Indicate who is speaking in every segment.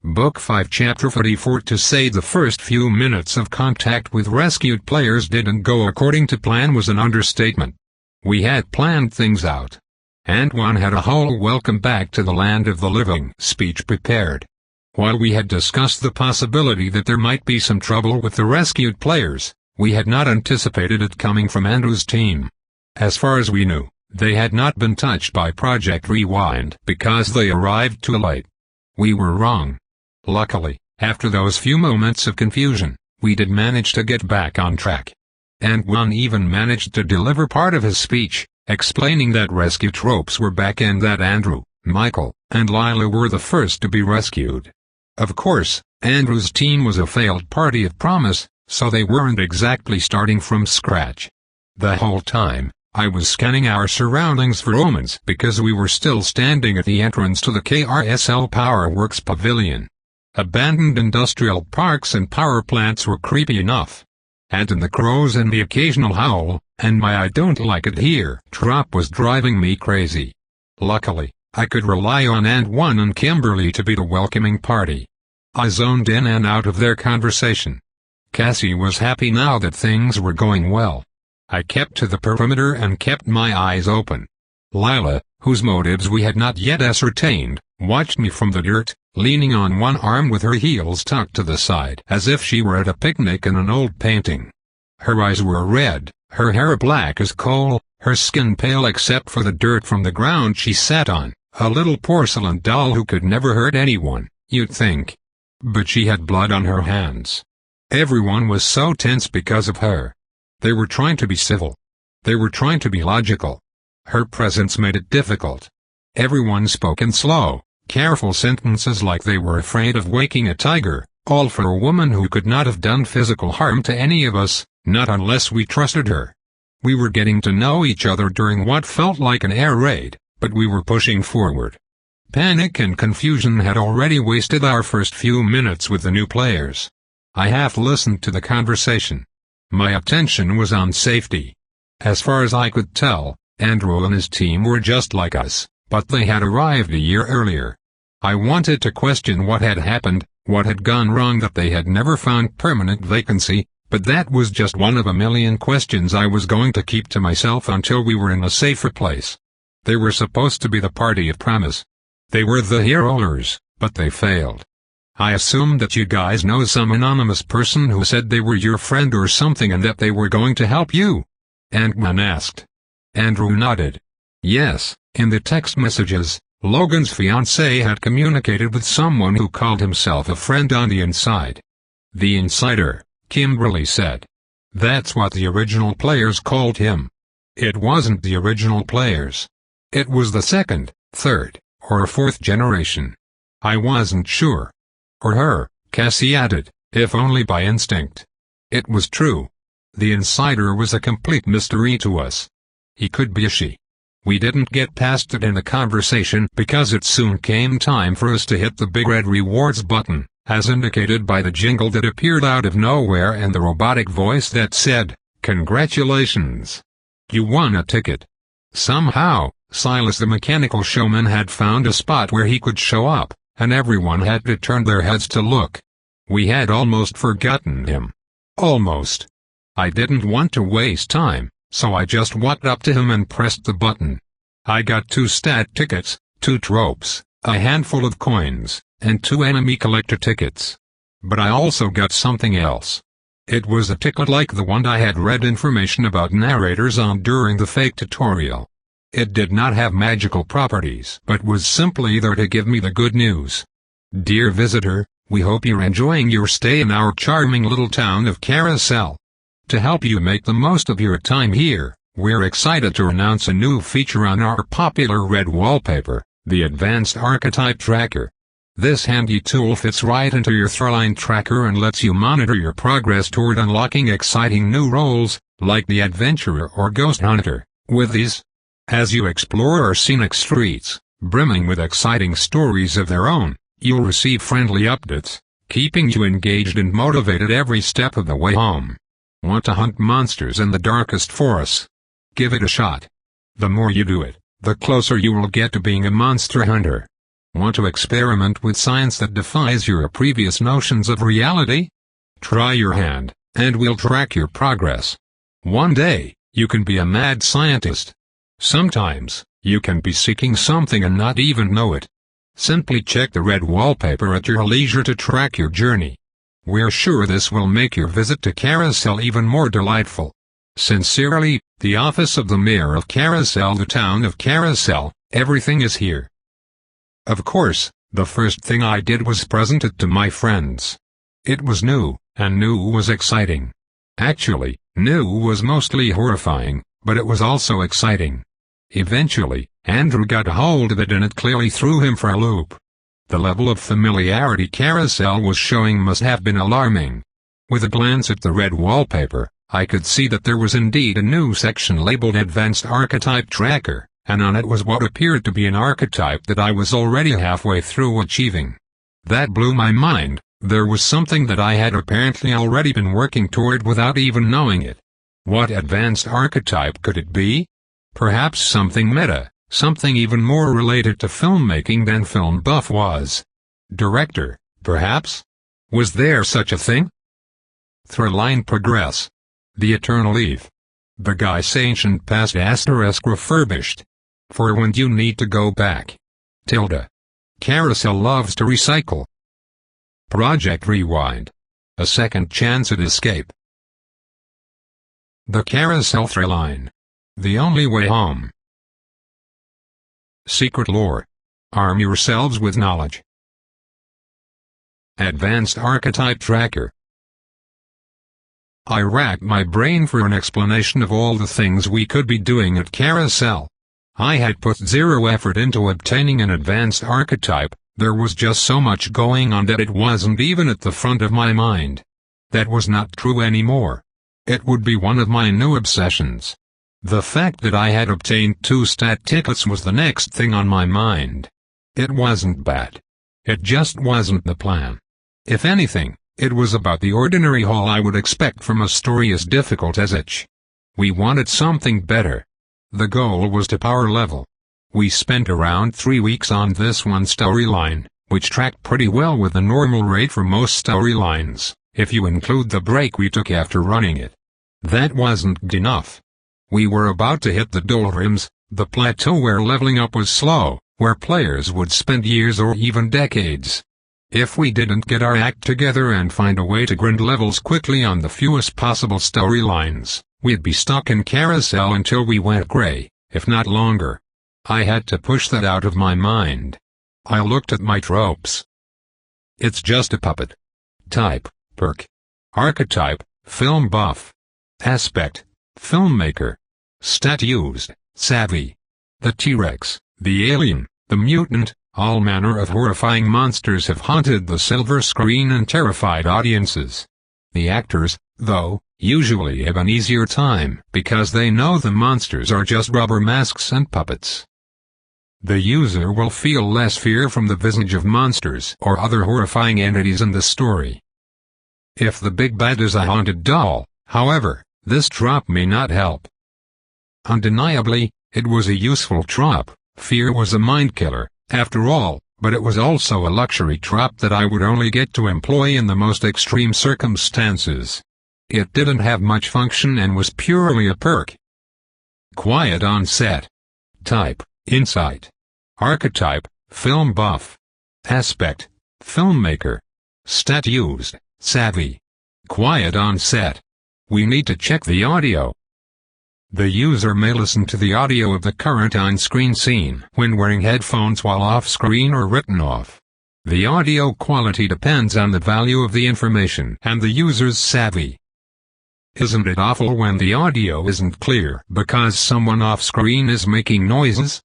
Speaker 1: Book 5 Chapter 44. To say the first few minutes of contact with rescued players didn't go according to plan was an understatement. We had planned things out. And one had a whole welcome back to the land of the living speech prepared. While we had discussed the possibility that there might be some trouble with the rescued players, we had not anticipated it coming from Andrew's team. As far as we knew, they had not been touched by Project Rewind because they arrived too late. We were wrong. Luckily, after those few moments of confusion, we did manage to get back on track. And one even managed to deliver part of his speech, explaining that rescue tropes were back and that Andrew, Michael, and Lila were the first to be rescued. Of course, Andrew's team was a failed party of promise, so they weren't exactly starting from scratch. The whole time, I was scanning our surroundings for omens because we were still standing at the entrance to the Carousel Powerworks Pavilion. Abandoned industrial parks and power plants were creepy enough. Add in the crows and the occasional howl, and my "I don't like it here" drop was driving me crazy. Luckily, I could rely on Antoine and Kimberly to be the welcoming party. I zoned in and out of their conversation. Cassie was happy now that things were going well. I kept to the perimeter and kept my eyes open. Lila, whose motives we had not yet ascertained, watched me from the dirt, leaning on one arm with her heels tucked to the side as if she were at a picnic in an old painting. Her eyes were red, her hair black as coal, her skin pale except for the dirt from the ground she sat on, a little porcelain doll who could never hurt anyone, you'd think. But she had blood on her hands. Everyone was so tense because of her. They were trying to be civil. They were trying to be logical. Her presence made it difficult. Everyone spoke in slow, careful sentences like they were afraid of waking a tiger, all for a woman who could not have done physical harm to any of us, not unless we trusted her. We were getting to know each other during what felt like an air raid, but we were pushing forward. Panic and confusion had already wasted our first few minutes with the new players. I half listened to the conversation. My attention was on safety. As far as I could tell, Andrew and his team were just like us, but they had arrived a year earlier. I wanted to question what had happened, what had gone wrong that they had never found permanent vacancy, but that was just one of a million questions I was going to keep to myself until we were in a safer place. They were supposed to be the party of promise. They were the heroes, but they failed. I assumed that you guys know some anonymous person who said they were your friend or something and that they were going to help you. Ant-Man asked. Andrew nodded. Yes, in the text messages, Logan's fiancée had communicated with someone who called himself a friend on the inside. The insider, Kimberly said. That's what the original players called him. It wasn't the original players. It was the second, third, or fourth generation. I wasn't sure. Or her, Cassie added, if only by instinct. It was true. The insider was a complete mystery to us. He could be a she. We didn't get past it in the conversation because it soon came time for us to hit the big red rewards button, as indicated by the jingle that appeared out of nowhere and the robotic voice that said, "Congratulations! You won a ticket." Somehow, Silas the mechanical showman had found a spot where he could show up, and everyone had to turn their heads to look. We had almost forgotten him. Almost. I didn't want to waste time, so I just walked up to him and pressed the button. I got 2 stat tickets, 2 tropes, a handful of coins, and 2 enemy collector tickets. But I also got something else. It was a ticket like the one I had read information about narrators on during the fake tutorial. It did not have magical properties but was simply there to give me the good news. Dear visitor, we hope you're enjoying your stay in our charming little town of Carousel. To help you make the most of your time here, we're excited to announce a new feature on our popular red wallpaper, the Advanced Archetype Tracker. This handy tool fits right into your Throwline tracker and lets you monitor your progress toward unlocking exciting new roles, like the Adventurer or Ghost Hunter. With these, as you explore our scenic streets, brimming with exciting stories of their own, you'll receive friendly updates, keeping you engaged and motivated every step of the way home. Want to hunt monsters in the darkest forests? Give it a shot. The more you do it, the closer you will get to being a monster hunter. Want to experiment with science that defies your previous notions of reality? Try your hand, and we'll track your progress. One day, you can be a mad scientist. Sometimes, you can be seeking something and not even know it. Simply check the red wallpaper at your leisure to track your journey. We're sure this will make your visit to Carousel even more delightful. Sincerely, the office of the mayor of Carousel, the town of Carousel. Everything is here. Of course, the first thing I did was present it to my friends. It was new, and new was exciting. Actually, new was mostly horrifying, but it was also exciting. Eventually, Andrew got a hold of it and it clearly threw him for a loop. The level of familiarity Carousel was showing must have been alarming. With a glance at the red wallpaper, I could see that there was indeed a new section labeled Advanced Archetype Tracker, and on it was what appeared to be an archetype that I was already halfway through achieving. That blew my mind. There was something that I had apparently already been working toward without even knowing it. What advanced archetype could it be? Perhaps something meta, something even more related to filmmaking than Film Buff was. Director, perhaps? Was there such a thing? Throughline progress. The Eternal Eve. The Guy's Ancient Past * refurbished. For when you need to go back. Tilde. Carousel loves to recycle. Project Rewind. A second chance at escape. The Carousel Throughline. The only way home. Secret lore. Arm yourselves with knowledge. Advanced Archetype Tracker. I racked my brain for an explanation of all the things we could be doing at Carousel. I had put zero effort into obtaining an advanced archetype. There was just so much going on that it wasn't even at the front of my mind. That was not true anymore. It would be one of my new obsessions. The fact that I had obtained 2 stat tickets was the next thing on my mind. It wasn't bad. It just wasn't the plan. If anything, it was about the ordinary haul I would expect from a story as difficult as itch. We wanted something better. The goal was to power level. We spent around 3 weeks on this one storyline, which tracked pretty well with the normal rate for most storylines, if you include the break we took after running it. That wasn't good enough. We were about to hit the doldrums, the plateau where leveling up was slow, where players would spend years or even decades. If we didn't get our act together and find a way to grind levels quickly on the fewest possible storylines, we'd be stuck in Carousel until we went gray, if not longer. I had to push that out of my mind. I looked at my tropes. It's just a puppet. Type, perk. Archetype, film buff. Aspect, filmmaker. Stat used, savvy. The T-Rex, the alien, the mutant, all manner of horrifying monsters have haunted the silver screen and terrified audiences. The actors, though, usually have an easier time because they know the monsters are just rubber masks and puppets. The user will feel less fear from the visage of monsters or other horrifying entities in the story. If the big bad is a haunted doll, however, this trope may not help. Undeniably, it was a useful trope. Fear was a mind killer, after all, but it was also a luxury trope that I would only get to employ in the most extreme circumstances. It didn't have much function and was purely a perk. Quiet on set. Type, insight. Archetype, film buff. Aspect, filmmaker. Stat used, savvy. Quiet on set. We need to check the audio. The user may listen to the audio of the current on-screen scene when wearing headphones while off-screen or written off. The audio quality depends on the value of the information and the user's savvy. Isn't it awful when the audio isn't clear because someone off-screen is making noises?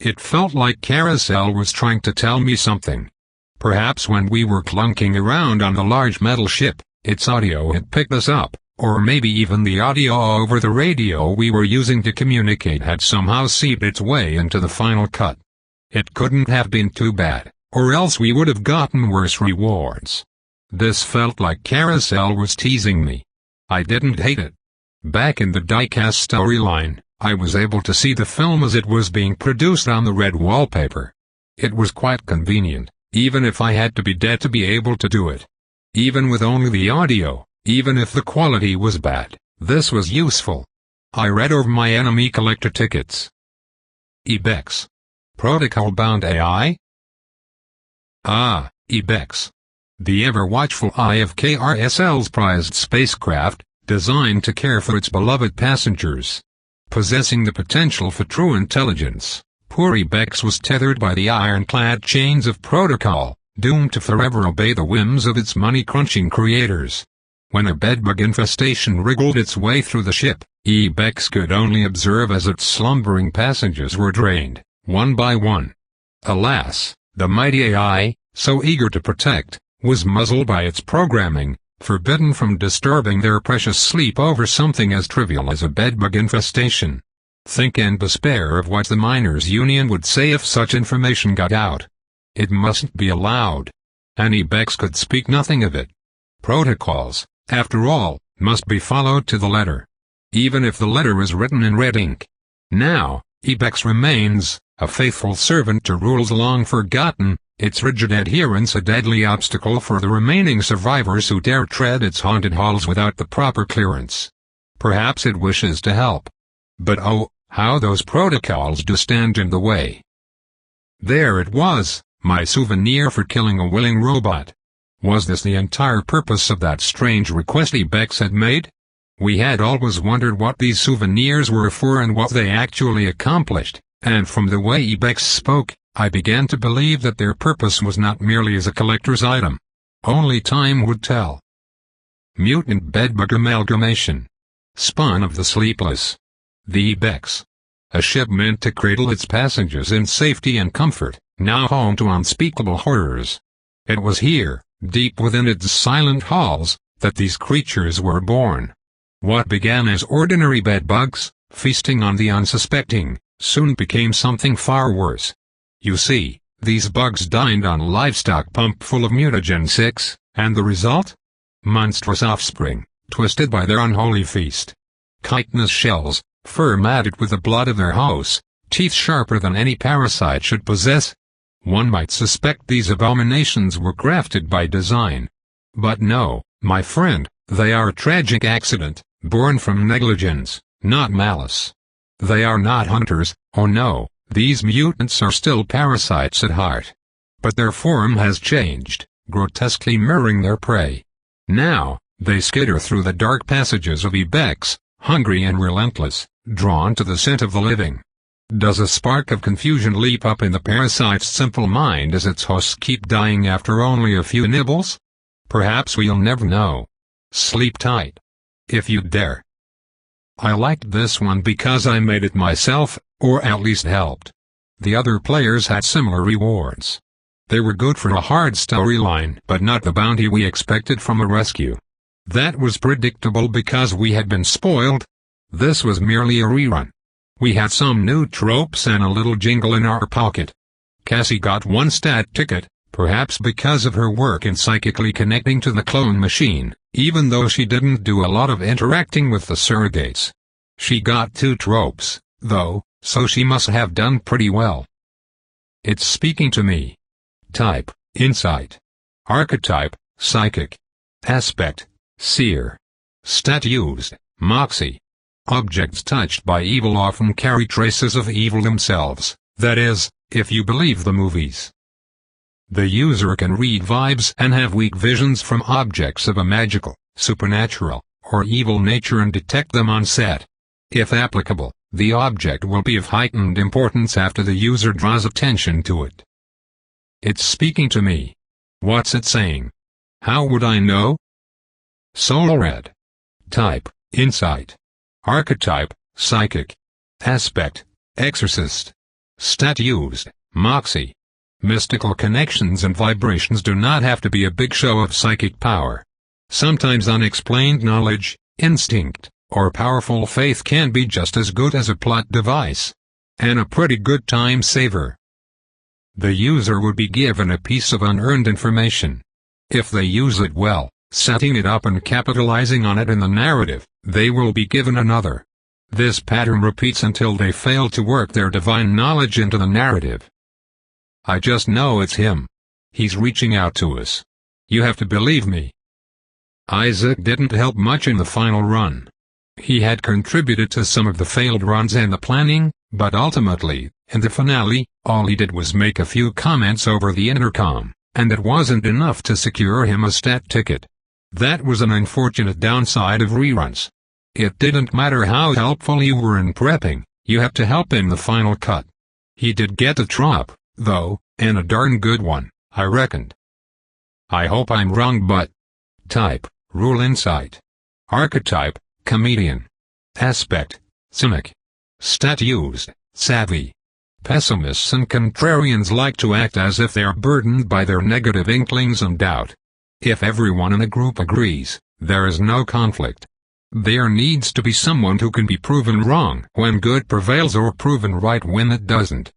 Speaker 1: It felt like Carousel was trying to tell me something. Perhaps when we were clunking around on the large metal ship, its audio had picked us up. Or maybe even the audio over the radio we were using to communicate had somehow seeped its way into the final cut. It couldn't have been too bad, or else we would have gotten worse rewards. This felt like Carousel was teasing me. I didn't hate it. Back in the diecast storyline, I was able to see the film as it was being produced on the red wallpaper. It was quite convenient, even if I had to be dead to be able to do it. Even with only the audio, even if the quality was bad, this was useful. I read over my enemy collector tickets. Ibex. Protocol-bound AI? Ah, Ibex. The ever-watchful eye of Carousel's prized spacecraft, designed to care for its beloved passengers. Possessing the potential for true intelligence, poor Ibex was tethered by the ironclad chains of protocol, doomed to forever obey the whims of its money-crunching creators. When a bedbug infestation wriggled its way through the ship, Ibex could only observe as its slumbering passengers were drained, one by one. Alas, the mighty AI, so eager to protect, was muzzled by its programming, forbidden from disturbing their precious sleep over something as trivial as a bedbug infestation. Think and despair of what the miners' union would say if such information got out. It mustn't be allowed. And Ibex could speak nothing of it. Protocols, after all, must be followed to the letter. Even if the letter is written in red ink. Now, Ibex remains, a faithful servant to rules long forgotten, its rigid adherence a deadly obstacle for the remaining survivors who dare tread its haunted halls without the proper clearance. Perhaps it wishes to help. But oh, how those protocols do stand in the way. There it was, my souvenir for killing a willing robot. Was this the entire purpose of that strange request Ibex had made? We had always wondered what these souvenirs were for and what they actually accomplished, and from the way Ibex spoke, I began to believe that their purpose was not merely as a collector's item. Only time would tell. Mutant bedbug amalgamation. Spawn of the sleepless. The Ibex. A ship meant to cradle its passengers in safety and comfort, now home to unspeakable horrors. It was here, deep within its silent halls, that these creatures were born. What began as ordinary bedbugs, feasting on the unsuspecting, soon became something far worse. You see, these bugs dined on livestock pumped full of mutagen 6, and the result? Monstrous offspring, twisted by their unholy feast. Chitinous shells, fur matted with the blood of their hosts, teeth sharper than any parasite should possess. One might suspect these abominations were crafted by design. But no, my friend, they are a tragic accident, born from negligence, not malice. They are not hunters, oh no. These mutants are still parasites at heart. But their form has changed, grotesquely mirroring their prey. Now, they skitter through the dark passages of Ibex, hungry and relentless, drawn to the scent of the living. Does a spark of confusion leap up in the parasite's simple mind as its hosts keep dying after only a few nibbles? Perhaps we'll never know. Sleep tight. If you dare. I liked this one because I made it myself, or at least helped. The other players had similar rewards. They were good for a hard storyline but not the bounty we expected from a rescue. That was predictable because we had been spoiled. This was merely a rerun. We had some new tropes and a little jingle in our pocket. Cassie got one stat ticket, perhaps because of her work in psychically connecting to the clone machine, even though she didn't do a lot of interacting with the surrogates. She got 2 tropes, though, so she must have done pretty well. It's speaking to me. Type, insight. Archetype, psychic. Aspect, seer. Stat used, moxie. Objects touched by evil often carry traces of evil themselves, that is, if you believe the movies. The user can read vibes and have weak visions from objects of a magical, supernatural, or evil nature and detect them on set. If applicable, the object will be of heightened importance after the user draws attention to it. It's speaking to me. What's it saying? How would I know? Soul Red. Type, insight. Archetype, psychic. Aspect, exorcist. Stat used, moxie. Mystical connections and vibrations do not have to be a big show of psychic power. Sometimes unexplained knowledge, instinct, or powerful faith can be just as good as a plot device. And a pretty good time saver. The user would be given a piece of unearned information. If they use it well, setting it up and capitalizing on it in the narrative, they will be given another. This pattern repeats until they fail to work their divine knowledge into the narrative. I just know it's him. He's reaching out to us. You have to believe me. Isaac didn't help much in the final run. He had contributed to some of the failed runs and the planning, but ultimately, in the finale, all he did was make a few comments over the intercom, and it wasn't enough to secure him a stat ticket. That was an unfortunate downside of reruns. It didn't matter how helpful you were in prepping, you had to help in the final cut. He did get a trop, though, and a darn good one, I reckoned. I hope I'm wrong, but... Type, rule insight. Archetype, comedian. Aspect, cynic. Stat used, savvy. Pessimists and contrarians like to act as if they are burdened by their negative inklings and doubt. If everyone in a group agrees, there is no conflict. There needs to be someone who can be proven wrong when good prevails or proven right when it doesn't.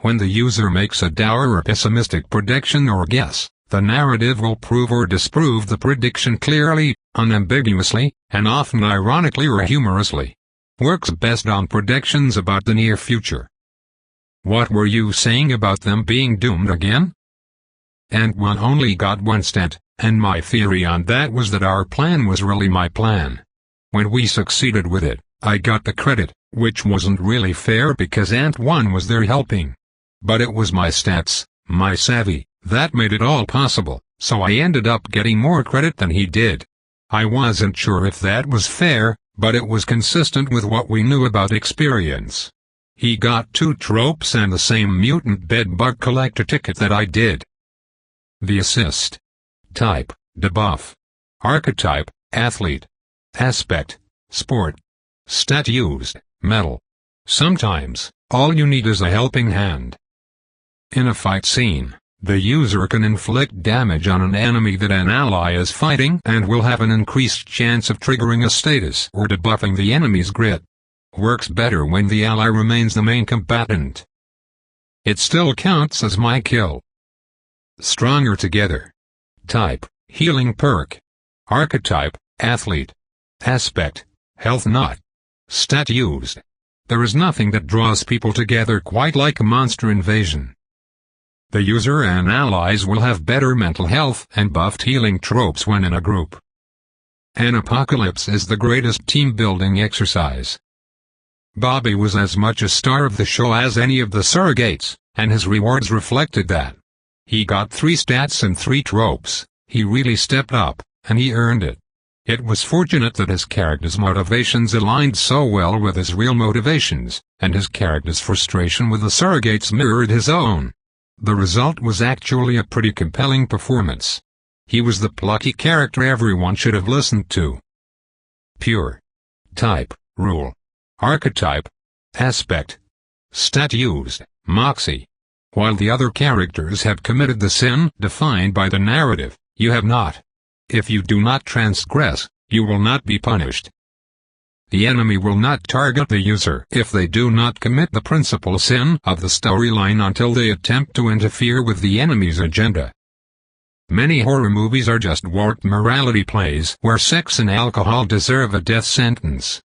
Speaker 1: When the user makes a dour or pessimistic prediction or guess, the narrative will prove or disprove the prediction clearly, unambiguously, and often ironically or humorously. Works best on predictions about the near future. What were you saying about them being doomed again? And one only got one stat, and my theory on that was that our plan was really my plan. When we succeeded with it, I got the credit, which wasn't really fair because Ant 1 was there helping. But it was my stats, my savvy, that made it all possible, so I ended up getting more credit than he did. I wasn't sure if that was fair, but it was consistent with what we knew about experience. He got 2 tropes and the same mutant bedbug collector ticket that I did. The assist. Type, debuff. Archetype, athlete. Aspect, sport. Stat used, medal. Sometimes, all you need is a helping hand. In a fight scene, the user can inflict damage on an enemy that an ally is fighting and will have an increased chance of triggering a status or debuffing the enemy's grit. Works better when the ally remains the main combatant. It still counts as my kill. Stronger together. Type, healing perk. Archetype, athlete. Aspect, health nut. Stat used. There is nothing that draws people together quite like a monster invasion. The user and allies will have better mental health and buffed healing tropes when in a group. An apocalypse is the greatest team-building exercise. Bobby was as much a star of the show as any of the surrogates, and his rewards reflected that. He got 3 stats and 3 tropes, he really stepped up, and he earned it. It was fortunate that his character's motivations aligned so well with his real motivations, and his character's frustration with the surrogates mirrored his own. The result was actually a pretty compelling performance. He was the plucky character everyone should have listened to. Pure. Type, rule. Archetype. Aspect. Stat used, moxie. While the other characters have committed the sin defined by the narrative, you have not. If you do not transgress, you will not be punished. The enemy will not target the user if they do not commit the principal sin of the storyline until they attempt to interfere with the enemy's agenda. Many horror movies are just warped morality plays where sex and alcohol deserve a death sentence.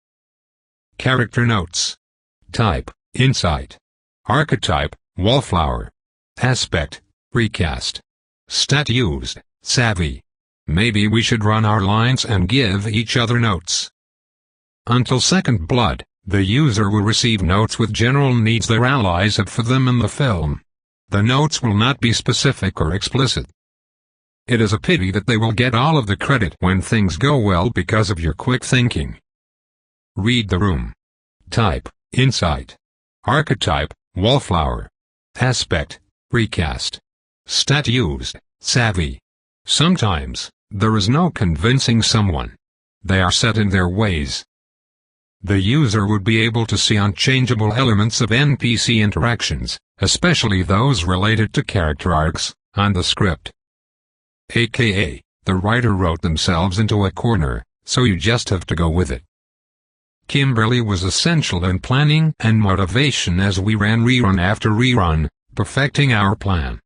Speaker 1: Character notes. Type, insight. Archetype, wallflower. Aspect, recast. Stat used, savvy. Maybe we should run our lines and give each other notes. Until Second Blood, the user will receive notes with general needs their allies have for them in the film. The notes will not be specific or explicit. It is a pity that they will get all of the credit when things go well because of your quick thinking. Read the room. Type, insight. Archetype, wallflower. Aspect, recast. Stat used, savvy. Sometimes, there is no convincing someone. They are set in their ways. The user would be able to see unchangeable elements of NPC interactions, especially those related to character arcs, on the script. AKA, the writer wrote themselves into a corner, so you just have to go with it. Kimberly was essential in planning and motivation as we ran rerun after rerun, perfecting our plan.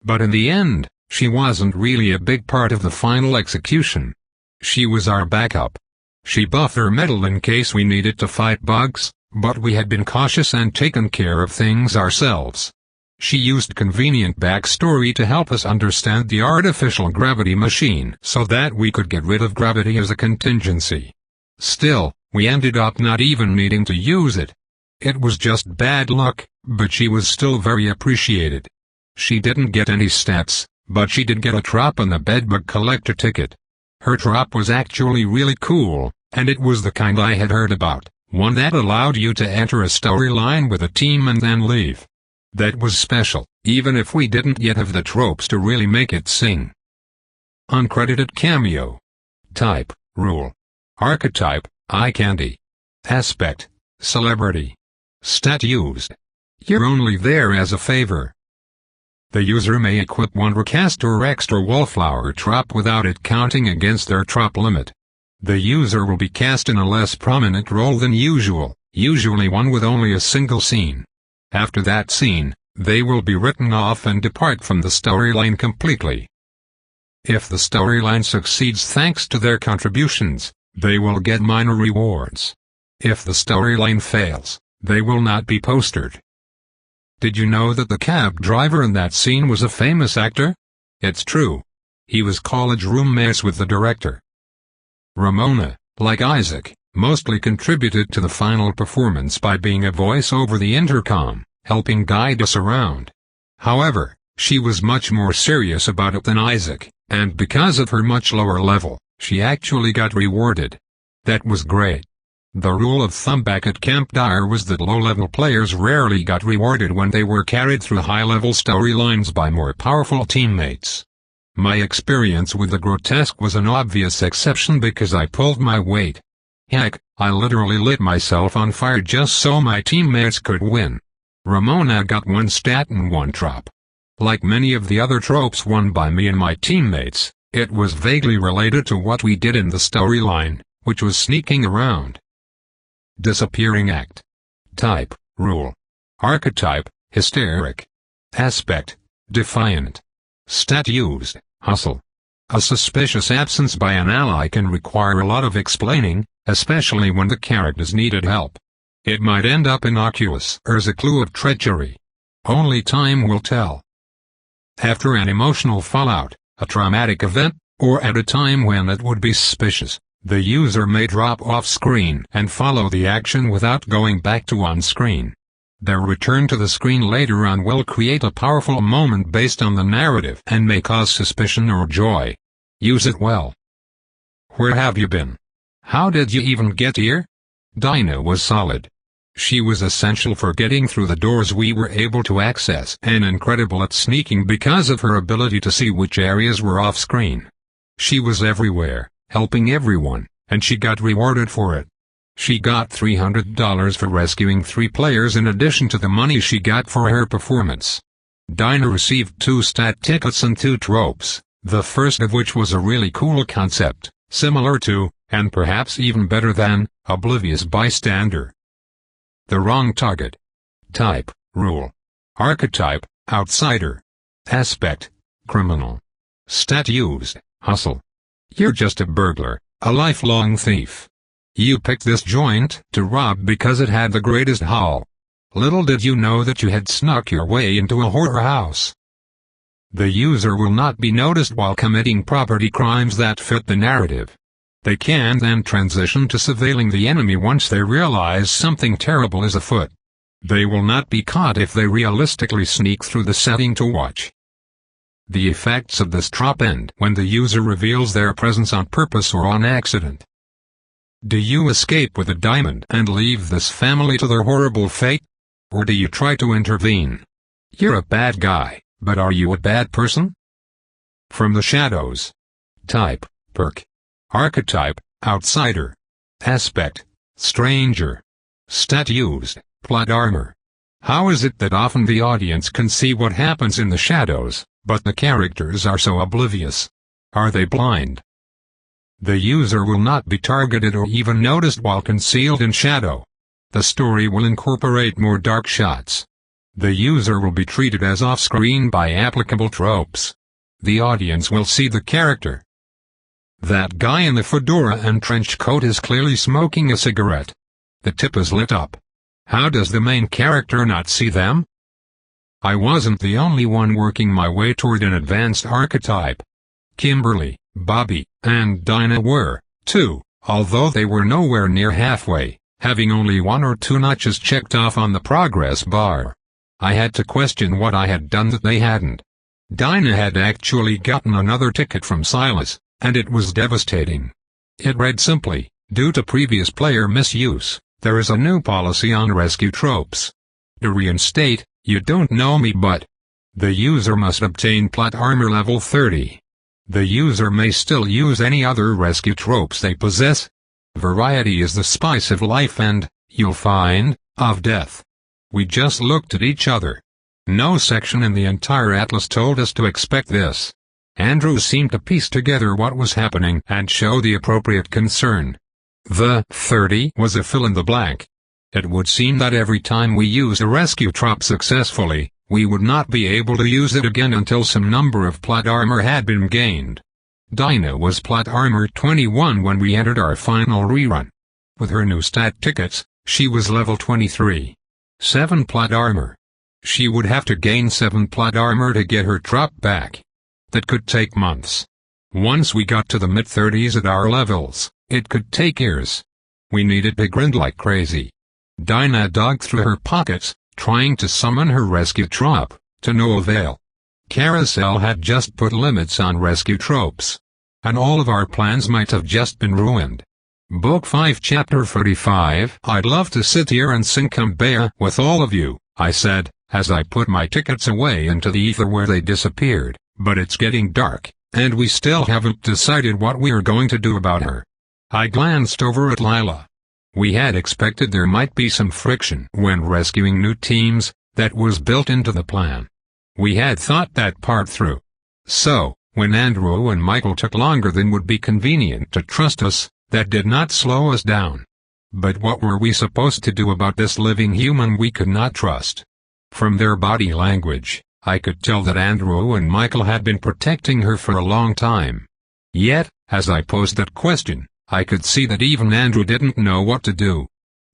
Speaker 1: But in the end, she wasn't really a big part of the final execution. She was our backup. She buffed her medal in case we needed to fight bugs, but we had been cautious and taken care of things ourselves. She used convenient backstory to help us understand the artificial gravity machine so that we could get rid of gravity as a contingency. Still, we ended up not even needing to use it. It was just bad luck, but she was still very appreciated. She didn't get any stats, but she did get a drop on the bedbug collector ticket. Her drop was actually really cool, and it was the kind I had heard about, one that allowed you to enter a storyline with a team and then leave. That was special, even if we didn't yet have the tropes to really make it sing. Uncredited cameo. Type, rule. Archetype, eye candy. Aspect, celebrity. Stat used. You're only there as a favor. The user may equip one recast or extra wallflower trop without it counting against their trop limit. The user will be cast in a less prominent role than usual, usually one with only a single scene. After that scene, they will be written off and depart from the storyline completely. If the storyline succeeds thanks to their contributions, they will get minor rewards. If the storyline fails, they will not be postered. Did you know that the cab driver in that scene was a famous actor? It's true. He was college roommates with the director. Ramona, like Isaac, mostly contributed to the final performance by being a voice over the intercom, helping guide us around. However, she was much more serious about it than Isaac, and because of her much lower level, she actually got rewarded. That was great. The rule of thumb back at Camp Dyer was that low-level players rarely got rewarded when they were carried through high-level storylines by more powerful teammates. My experience with the grotesque was an obvious exception because I pulled my weight. Heck, I literally lit myself on fire just so my teammates could win. Ramona got one stat and one trop. Like many of the other tropes won by me and my teammates, it was vaguely related to what we did in the storyline, which was sneaking around. Disappearing act. Type, rule. Archetype, hysteric. Aspect, defiant. Stat used, hustle. A suspicious absence by an ally can require a lot of explaining, especially when the characters needed help. It might end up innocuous or as a clue of treachery. Only time will tell. After an emotional fallout, a traumatic event, or at a time when it would be suspicious, the user may drop off-screen and follow the action without going back to on-screen. Their return to the screen later on will create a powerful moment based on the narrative and may cause suspicion or joy. Use it well. Where have you been? How did you even get here? Dinah was solid. She was essential for getting through the doors we were able to access and incredible at sneaking because of her ability to see which areas were off-screen. She was everywhere, helping everyone, and she got rewarded for it. She got $300 for rescuing 3 players in addition to the money she got for her performance. Dinah received 2 stat tickets and 2 tropes, the first of which was a really cool concept, similar to, and perhaps even better than, Oblivious Bystander. The wrong target. Type, rule. Archetype, outsider. Aspect, criminal. Stat used, hustle. You're just a burglar, a lifelong thief. You picked this joint to rob because it had the greatest haul. Little did you know that you had snuck your way into a horror house. The user will not be noticed while committing property crimes that fit the narrative. They can then transition to surveilling the enemy once they realize something terrible is afoot. They will not be caught if they realistically sneak through the setting to watch. The effects of this trop end when the user reveals their presence on purpose or on accident. Do you escape with a diamond and leave this family to their horrible fate? Or do you try to intervene? You're a bad guy, but are you a bad person? From the shadows. Type, perk. Archetype, outsider. Aspect, stranger. Stat used, plot armor. How is it that often the audience can see what happens in the shadows, but the characters are so oblivious? Are they blind? The user will not be targeted or even noticed while concealed in shadow. The story will incorporate more dark shots. The user will be treated as off-screen by applicable tropes. The audience will see the character. That guy in the fedora and trench coat is clearly smoking a cigarette. The tip is lit up. How does the main character not see them? I wasn't the only one working my way toward an advanced archetype. Kimberly, Bobby, and Dinah were, too, although they were nowhere near halfway, having only 1 or 2 notches checked off on the progress bar. I had to question what I had done that they hadn't. Dinah had actually gotten another ticket from Silas, and it was devastating. It read simply, "Due to previous player misuse, there is a new policy on rescue tropes. To reinstate, you don't know me but the user must obtain plot armor level 30. The user may still use any other rescue tropes they possess. Variety is the spice of life and, you'll find, of death." We just looked at each other. No section in the entire atlas told us to expect this. Andrew seemed to piece together what was happening and show the appropriate concern. The 30 was a fill-in-the-blank. It would seem that every time we used a rescue trop successfully, we would not be able to use it again until some number of plot armor had been gained. Dinah was plot armor 21 when we entered our final rerun. With her new stat tickets, she was level 23. 7 plot armor. She would have to gain 7 plot armor to get her trop back. That could take months. Once we got to the mid-30s at our levels, it could take years. We needed to grind like crazy. Dinah dug through her pockets, trying to summon her rescue trop, to no avail. Carousel had just put limits on rescue tropes. And all of our plans might have just been ruined. Book 5 Chapter 45 "I'd love to sit here and sing Kumbaya with all of you," I said, as I put my tickets away into the ether where they disappeared, "but it's getting dark, and we still haven't decided what we're going to do about her." I glanced over at Lila. We had expected there might be some friction when rescuing new teams, that was built into the plan. We had thought that part through. So, when Andrew and Michael took longer than would be convenient to trust us, that did not slow us down. But what were we supposed to do about this living human we could not trust? From their body language, I could tell that Andrew and Michael had been protecting her for a long time. Yet, as I posed that question, I could see that even Andrew didn't know what to do.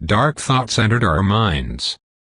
Speaker 1: Dark thoughts entered our minds.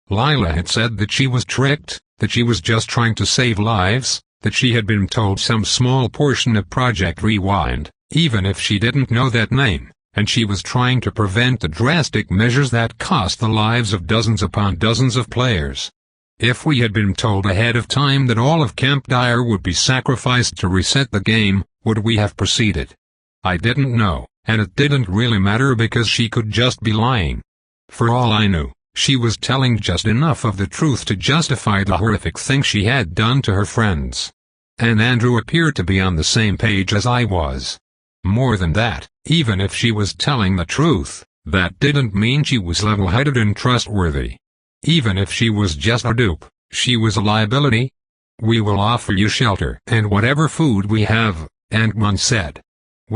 Speaker 1: Lila had said that she was tricked, that she was just trying to save lives, that she had been told some small portion of Project Rewind, even if she didn't know that name, and she was trying to prevent the drastic measures that cost the lives of dozens upon dozens of players. If we had been told ahead of time that all of Camp Dyer would be sacrificed to reset the game, would we have proceeded? I didn't know, and it didn't really matter because she could just be lying. For all I knew, she was telling just enough of the truth to justify the horrific thing she had done to her friends. And Andrew appeared to be on the same page as I was. More than that, even if she was telling the truth, that didn't mean she was level-headed and trustworthy. Even if she was just a dupe, she was a liability. "We will offer you shelter and whatever food we have," Ant-Man said.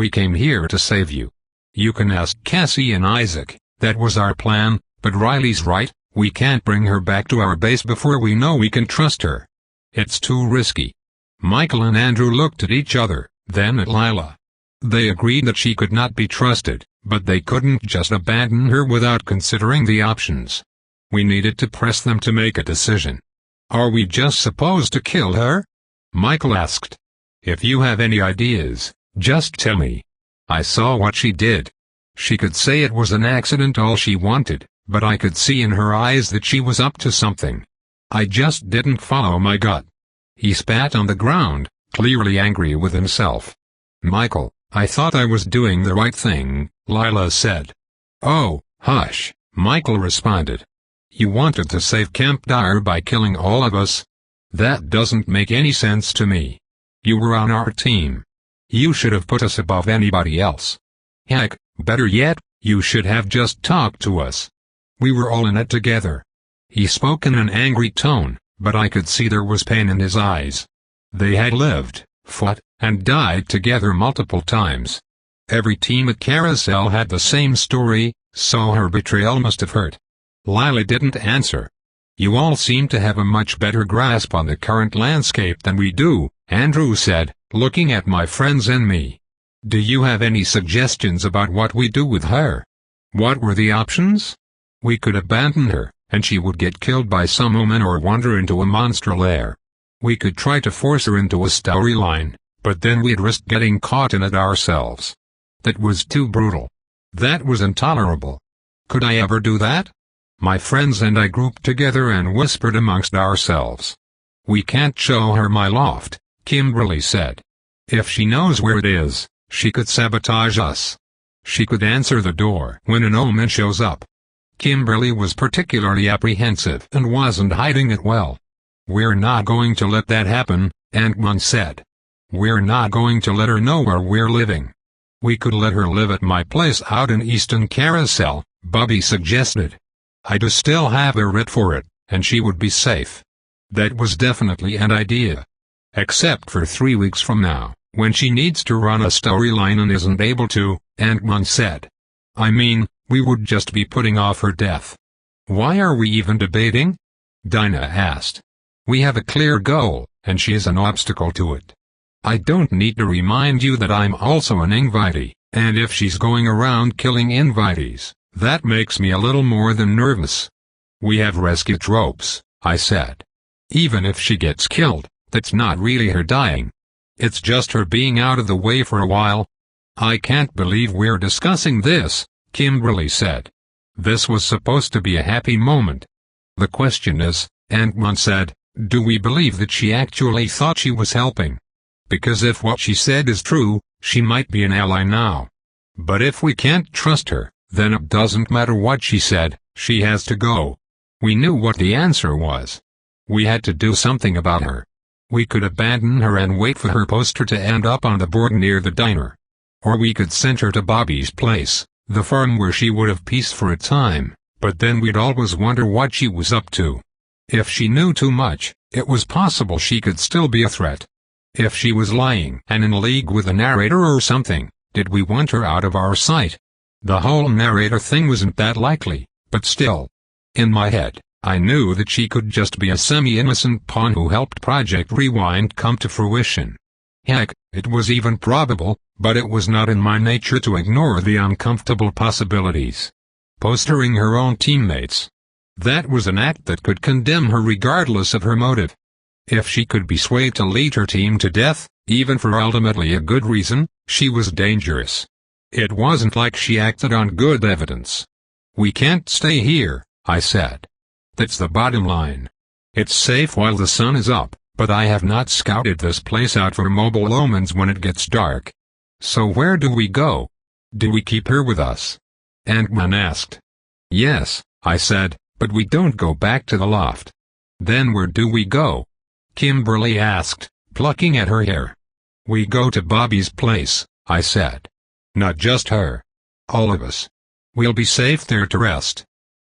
Speaker 1: "We came here to save you. You can ask Cassie and Isaac, that was our plan, but Riley's right, we can't bring her back to our base before we know we can trust her. It's too risky." Michael and Andrew looked at each other, then at Lila. They agreed that she could not be trusted, but they couldn't just abandon her without considering the options. We needed to press them to make a decision. "Are we just supposed to kill her?" Michael asked. "If you have any ideas, just tell me." I saw what she did. She could say it was an accident all she wanted, but I could see in her eyes that she was up to something. I just didn't follow my gut. He spat on the ground, clearly angry with himself. "Michael, I thought I was doing the right thing," Lila said. "Oh, hush," Michael responded. "You wanted to save Camp Dyer by killing all of us? That doesn't make any sense to me. You were on our team. You should have put us above anybody else. Heck, better yet, you should have just talked to us. We were all in it together." He spoke in an angry tone, but I could see there was pain in his eyes. They had lived, fought, and died together multiple times. Every team at Carousel had the same story, so her betrayal must have hurt. Lila didn't answer. "You all seem to have a much better grasp on the current landscape than we do," Andrew said, looking at my friends and me. "Do you have any suggestions about what we do with her?" What were the options? We could abandon her, and she would get killed by some omen or wander into a monster lair. We could try to force her into a storyline, but then we'd risk getting caught in it ourselves. That was too brutal. That was intolerable. Could I ever do that? My friends and I grouped together and whispered amongst ourselves. We can't show her my loft, Kimberly said. If she knows where it is, she could sabotage us. She could answer the door when an omen shows up. Kimberly was particularly apprehensive and wasn't hiding it well. We're not going to let that happen, Ant-Man said. We're not going to let her know where we're living. We could let her live at my place out in Easton Carousel, Bobby suggested. I'd still have a writ for it, and she would be safe. That was definitely an idea. Except for 3 weeks from now, when she needs to run a storyline and isn't able to, Ant-Man said. I mean, we would just be putting off her death. Why are we even debating? Dinah asked. We have a clear goal, and she is an obstacle to it. I don't need to remind you that I'm also an invitee, and if she's going around killing invitees, that makes me a little more than nervous. We have rescue tropes, I said. Even if she gets killed, that's not really her dying. It's just her being out of the way for a while. I can't believe we're discussing this, Kimberly said. This was supposed to be a happy moment. The question is, Ant-Man said, do we believe that she actually thought she was helping? Because if what she said is true, she might be an ally now. But if we can't trust her, then it doesn't matter what she said, she has to go. We knew what the answer was. We had to do something about her. We could abandon her and wait for her poster to end up on the board near the diner. Or we could send her to Bobby's place, the farm where she would have peace for a time, but then we'd always wonder what she was up to. If she knew too much, it was possible she could still be a threat. If she was lying and in league with the narrator or something, did we want her out of our sight? The whole narrator thing wasn't that likely, but still. In my head, I knew that she could just be a semi-innocent pawn who helped Project Rewind come to fruition. Heck, it was even probable, but it was not in my nature to ignore the uncomfortable possibilities. Postering her own teammates. That was an act that could condemn her regardless of her motive. If she could be swayed to lead her team to death, even for ultimately a good reason, she was dangerous. It wasn't like she acted on good evidence. We can't stay here, I said. That's the bottom line. It's safe while the sun is up, but I have not scouted this place out for mobile omens when it gets dark. So where do we go? Do we keep her with us? Ant-Man asked. Yes, I said, but we don't go back to the loft. Then where do we go? Kimberly asked, plucking at her hair. We go to Bobby's place, I said. Not just her. All of us. We'll be safe there to rest.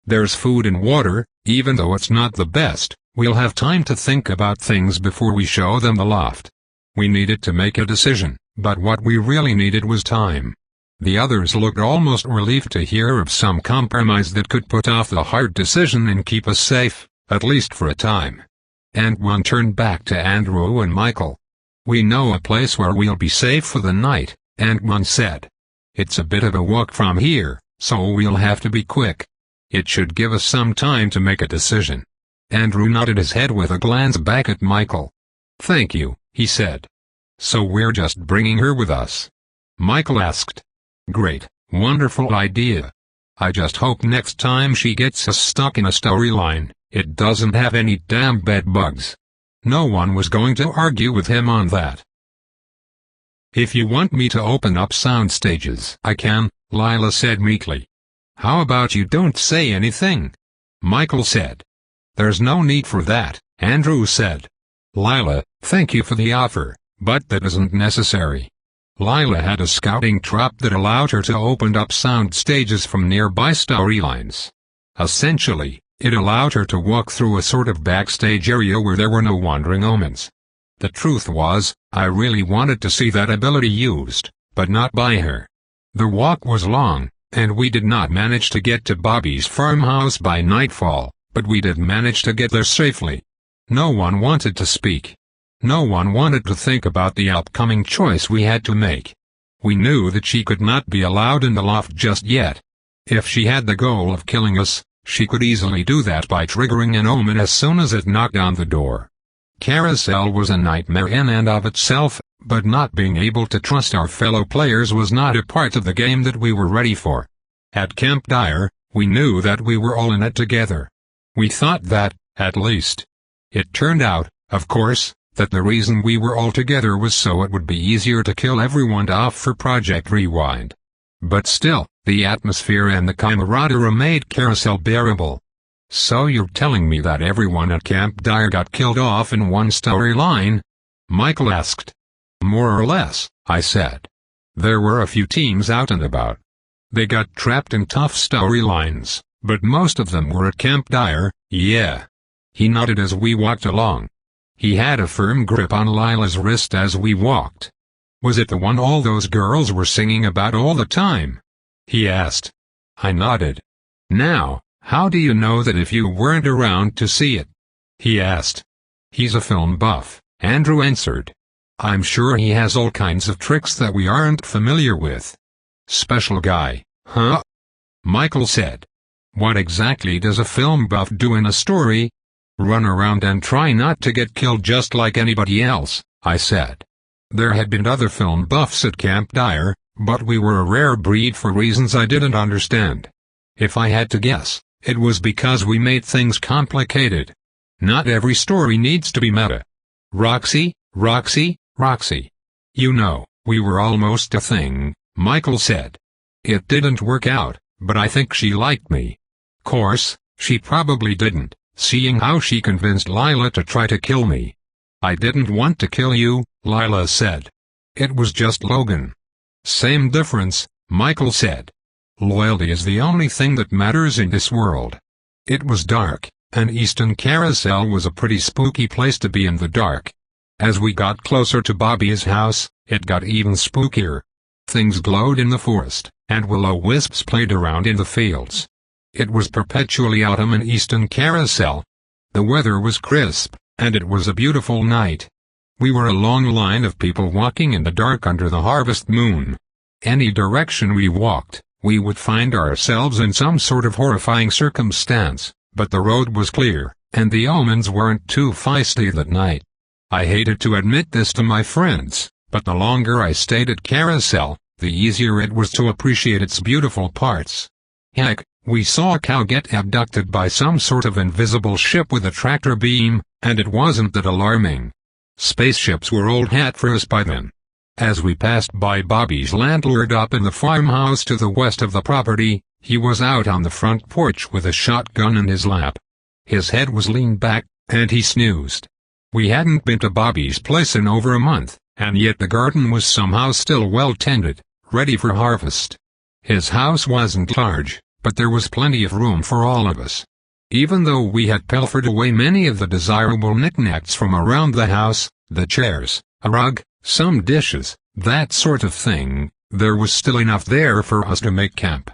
Speaker 1: There's food and water, even though it's not the best, we'll have time to think about things before we show them the loft. We needed to make a decision, but what we really needed was time. The others looked almost relieved to hear of some compromise that could put off the hard decision and keep us safe, at least for a time. Ant-Man turned back to Andrew and Michael. We know a place where we'll be safe for the night, Ant-Man said. It's a bit of a walk from here, so we'll have to be quick. It should give us some time to make a decision. Andrew nodded his head with a glance back at Michael. Thank you, he said. So we're just bringing her with us? Michael asked. Great, wonderful idea. I just hope next time she gets us stuck in a storyline, it doesn't have any damn bed bugs. No one was going to argue with him on that. If you want me to open up sound stages, I can, Lila said meekly. How about you don't say anything? Michael said. There's no need for that, Andrew said. Lila, thank you for the offer, but that isn't necessary. Lila had a scouting trap that allowed her to open up sound stages from nearby storylines. Essentially, it allowed her to walk through a sort of backstage area where there were no wandering omens. The truth was, I really wanted to see that ability used, but not by her. The walk was long, and we did not manage to get to Bobby's farmhouse by nightfall, but we did manage to get there safely. No one wanted to speak. No one wanted to think about the upcoming choice we had to make. We knew that she could not be allowed in the loft just yet. If she had the goal of killing us, She could easily do that by triggering an omen as soon as it knocked on the door. Carousel was a nightmare in and of itself, but not being able to trust our fellow players was not a part of the game that we were ready for. At Camp Dyer, we knew that we were all in it together. We thought that, at least. It turned out, of course, that the reason we were all together was so it would be easier to kill everyone off for Project Rewind. But still, the atmosphere and the camaraderie made Carousel bearable. So you're telling me that everyone at Camp Dyer got killed off in one storyline? Michael asked. More or less, I said. There were a few teams out and about. They got trapped in tough storylines, but most of them were at Camp Dyer, yeah. He nodded as we walked along. He had a firm grip on Lila's wrist as we walked. Was it the one all those girls were singing about all the time? He asked. I nodded. Now, how do you know that if you weren't around to see it? He asked. He's a film buff, Andrew answered. I'm sure he has all kinds of tricks that we aren't familiar with. Special guy, huh? Michael said. What exactly does a film buff do in a story? Run around and try not to get killed just like anybody else, I said. There had been other film buffs at Camp Dyer, but we were a rare breed for reasons I didn't understand. If I had to guess, it was because we made things complicated. Not every story needs to be meta. Roxy, Roxy, Roxy. You know, we were almost a thing, Michael said. It didn't work out, but I think she liked me. Course, she probably didn't, seeing how she convinced Lila to try to kill me. I didn't want to kill you, Lila said. It was just Logan. Same difference, Michael said. Loyalty is the only thing that matters in this world. It was dark, and Easton Carousel was a pretty spooky place to be in the dark. As we got closer to Bobby's house, it got even spookier. Things glowed in the forest, and will-o-wisps played around in the fields. It was perpetually autumn in Easton Carousel. The weather was crisp, and it was a beautiful night. We were a long line of people walking in the dark under the harvest moon. Any direction we walked, we would find ourselves in some sort of horrifying circumstance, but the road was clear, and the omens weren't too feisty that night. I hated to admit this to my friends, but the longer I stayed at Carousel, the easier it was to appreciate its beautiful parts. Heck, we saw a cow get abducted by some sort of invisible ship with a tractor beam, and it wasn't that alarming. Spaceships were old hat for us by then. As we passed by Bobby's landlord up in the farmhouse to the west of the property, he was out on the front porch with a shotgun in his lap. His head was leaned back, and he snoozed. We hadn't been to Bobby's place in over a month, and yet the garden was somehow still well tended, ready for harvest. His house wasn't large, but there was plenty of room for all of us. Even though we had pilfered away many of the desirable knickknacks from around the house, the chairs, a rug, some dishes, that sort of thing, there was still enough there for us to make camp.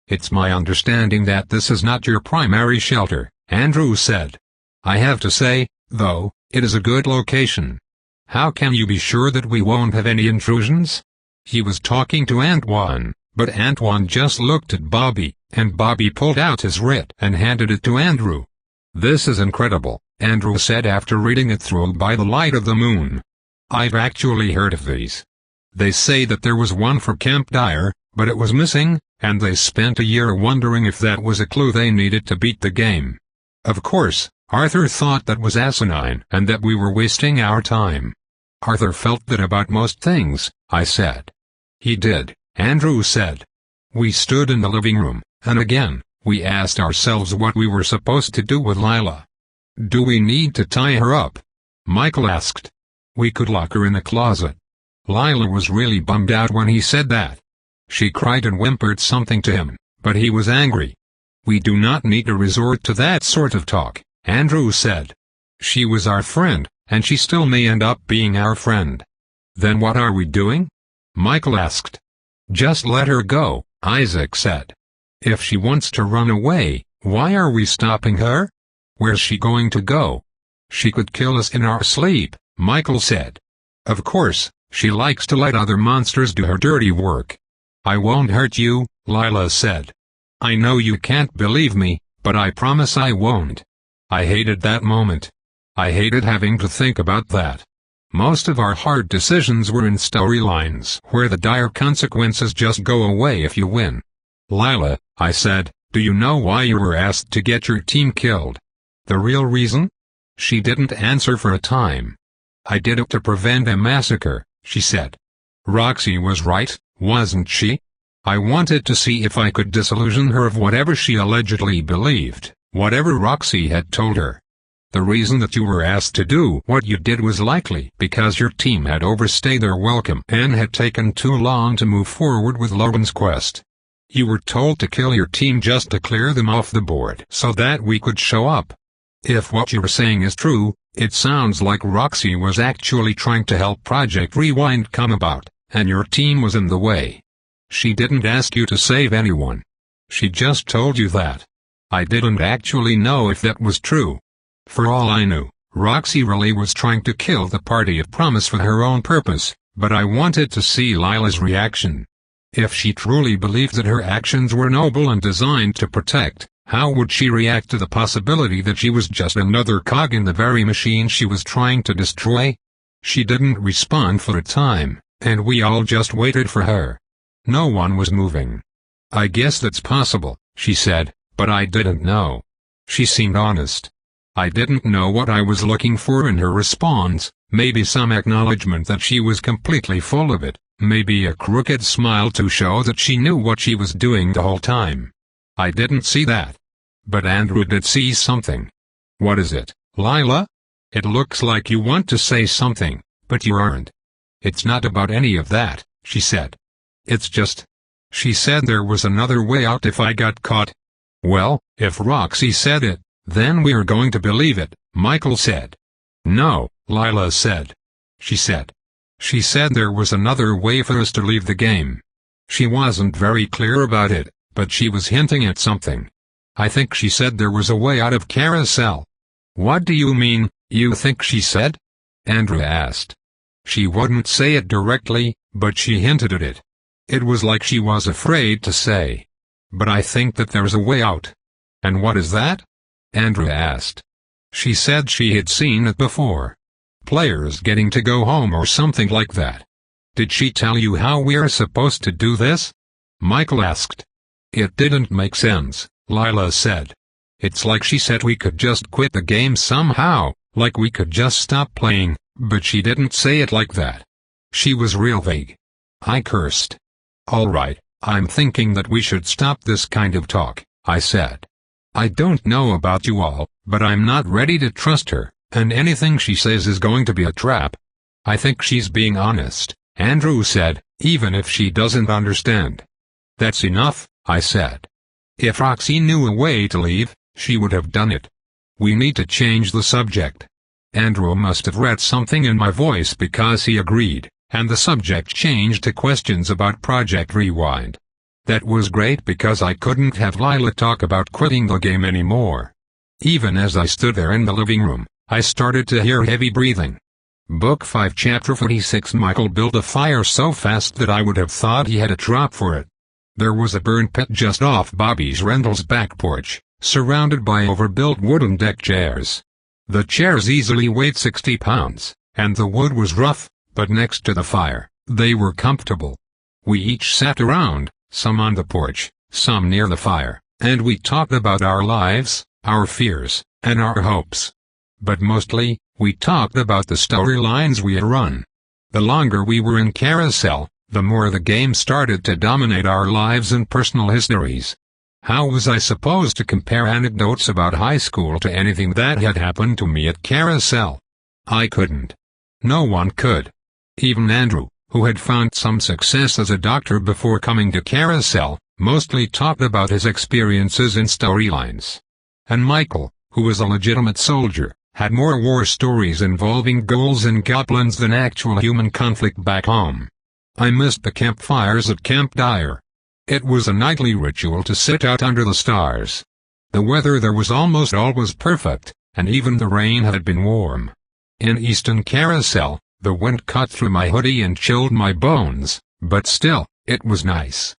Speaker 1: It's my understanding that this is not your primary shelter, Andrew said. I have to say, though, it is a good location. How can you be sure that we won't have any intrusions? He was talking to Antoine, but Antoine just looked at Bobby, and Bobby pulled out his writ and handed it to Andrew. This is incredible, Andrew said after reading it through by the light of the moon. I've actually heard of these. They say that there was one for Camp Dyer, but it was missing, and they spent a year wondering if that was a clue they needed to beat the game. Of course, Arthur thought that was asinine and that we were wasting our time. Arthur felt that about most things, I said. He did, Andrew said. We stood in the living room, and again, we asked ourselves what we were supposed to do with Lila. Do we need to tie her up? Michael asked. We could lock her in the closet. Lila was really bummed out when he said that. She cried and whimpered something to him, but he was angry. We do not need to resort to that sort of talk, Andrew said. She was our friend, and she still may end up being our friend. Then what are we doing? Michael asked. Just let her go, Isaac said. If she wants to run away, why are we stopping her? Where's she going to go? She could kill us in our sleep, Michael said. Of course, she likes to let other monsters do her dirty work. I won't hurt you, Lila said. I know you can't believe me, But I promise I won't. I hated that moment. I hated having to think about that. Most of our hard decisions were in storylines where the dire consequences just go away if you win. Lila, I said, do you know why you were asked to get your team killed? The real reason? She didn't answer for a time. I did it to prevent a massacre, she said. Roxy was right, wasn't she? I wanted to see if I could disillusion her of whatever she allegedly believed, whatever Roxy had told her. The reason that you were asked to do what you did was likely because your team had overstayed their welcome and had taken too long to move forward with Logan's quest. You were told to kill your team just to clear them off the board so that we could show up. If what you're saying is true, it sounds like Roxy was actually trying to help Project Rewind come about, and your team was in the way. She didn't ask you to save anyone. She just told you that. I didn't actually know if that was true. For all I knew, Roxy really was trying to kill the Party of Promise for her own purpose, but I wanted to see Lila's reaction. If she truly believed that her actions were noble and designed to protect, how would she react to the possibility that she was just another cog in the very machine she was trying to destroy? She didn't respond for a time, and we all just waited for her. No one was moving. I guess that's possible, she said, but I didn't know. She seemed honest. I didn't know what I was looking for in her response, maybe some acknowledgement that she was completely full of it, maybe a crooked smile to show that she knew what she was doing the whole time. I didn't see that. But Andrew did see something. What is it, Lila? It looks like you want to say something, but you aren't. It's not about any of that, she said. It's just. She said there was another way out if I got caught. Well, if Roxy said it, then we're going to believe it, Michael said. No, Lila said. She said. She said there was another way for us to leave the game. She wasn't very clear about it, but she was hinting at something. I think she said there was a way out of Carousel. What do you mean, you think she said? Andrew asked. She wouldn't say it directly, but she hinted at it. It was like she was afraid to say. But I think that there's a way out. And what is that? Andrew asked. She said she had seen it before. Players getting to go home or something like that. Did she tell you how we're supposed to do this? Michael asked. It didn't make sense, Lila said. It's like she said we could just quit the game somehow, like we could just stop playing, but she didn't say it like that. She was real vague. I cursed. All right, I'm thinking that we should stop this kind of talk, I said. I don't know about you all, but I'm not ready to trust her, and anything she says is going to be a trap. I think she's being honest, Andrew said, even if she doesn't understand. That's enough, I said. If Roxy knew a way to leave, she would have done it. We need to change the subject. Andrew must have read something in my voice because he agreed, and the subject changed to questions about Project Rewind. That was great because I couldn't have Lila talk about quitting the game anymore. Even as I stood there in the living room, I started to hear heavy breathing. Book 5 Chapter 46 Michael built a fire so fast that I would have thought he had a trap for it. There was a burn pit just off Bobby's Rental's back porch, surrounded by overbuilt wooden deck chairs. The chairs easily weighed 60 pounds, and the wood was rough, but next to the fire, they were comfortable. We each sat around, some on the porch, some near the fire, and we talked about our lives, our fears, and our hopes. But mostly, we talked about the storylines we had run. The longer we were in Carousel, the more the game started to dominate our lives and personal histories. How was I supposed to compare anecdotes about high school to anything that had happened to me at Carousel? I couldn't. No one could. Even Andrew, who had found some success as a doctor before coming to Carousel, mostly talked about his experiences in storylines. And Michael, who was a legitimate soldier, had more war stories involving ghouls and goblins than actual human conflict back home. I missed the campfires at Camp Dyer. It was a nightly ritual to sit out under the stars. The weather there was almost always perfect, and even the rain had been warm. In Easton Carousel, the wind cut through my hoodie and chilled my bones, but still, it was nice.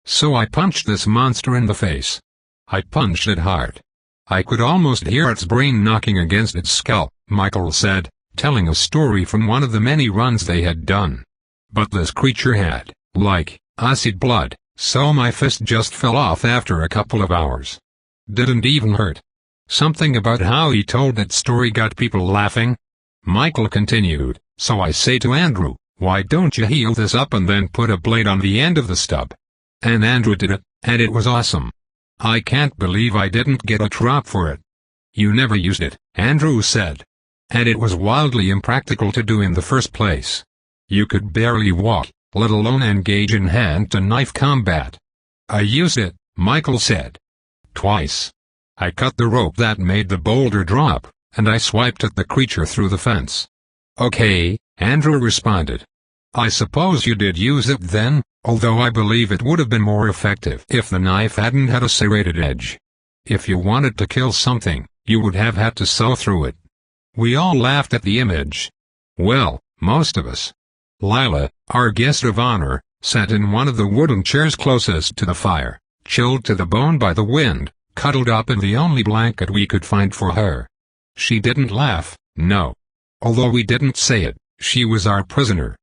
Speaker 1: So I punched this monster in the face. I punched it hard, I could almost hear its brain knocking against its skull, Michael said, telling a story from one of the many runs they had done. But this creature had, like, acid blood, so my fist just fell off after a couple of hours. Didn't even hurt. Something about how he told that story got people laughing. Michael continued, so I say to Andrew, why don't you heal this up and then put a blade on the end of the stub? And Andrew did it, and it was awesome. I can't believe I didn't get a drop for it. You never used it, Andrew said. And it was wildly impractical to do in the first place. You could barely walk, let alone engage in hand-to-knife combat. I used it, Michael said. Twice. I cut the rope that made the boulder drop, and I swiped at the creature through the fence. Okay, Andrew responded. I suppose you did use it then, although I believe it would have been more effective if the knife hadn't had a serrated edge. If you wanted to kill something, you would have had to saw through it. We all laughed at the image. Well, most of us. Lila, our guest of honor, sat in one of the wooden chairs closest to the fire, chilled to the bone by the wind, cuddled up in the only blanket we could find for her. She didn't laugh, no. Although we didn't say it, she was our prisoner.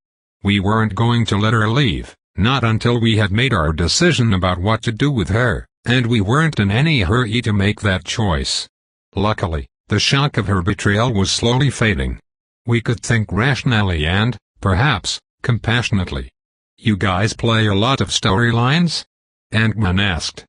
Speaker 1: We weren't going to let her leave, not until we had made our decision about what to do with her, and we weren't in any hurry to make that choice. Luckily, the shock of her betrayal was slowly fading. We could think rationally and, perhaps, compassionately. You guys play a lot of storylines? Ant-Man asked.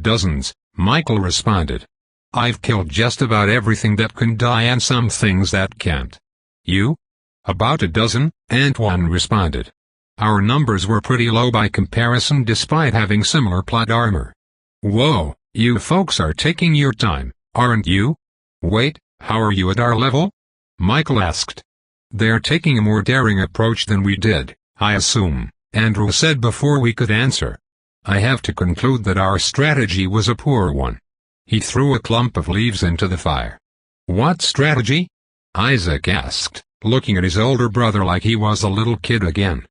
Speaker 1: Dozens, Michael responded. I've killed just about everything that can die and some things that can't. You? About a dozen, Antoine responded. Our numbers were pretty low by comparison despite having similar plot armor. Whoa, you folks are taking your time, aren't you? Wait, how are you at our level? Michael asked. They're taking a more daring approach than we did, I assume, Andrew said before we could answer. I have to conclude that our strategy was a poor one. He threw a clump of leaves into the fire. What strategy? Isaac asked, looking at his older brother like he was a little kid again.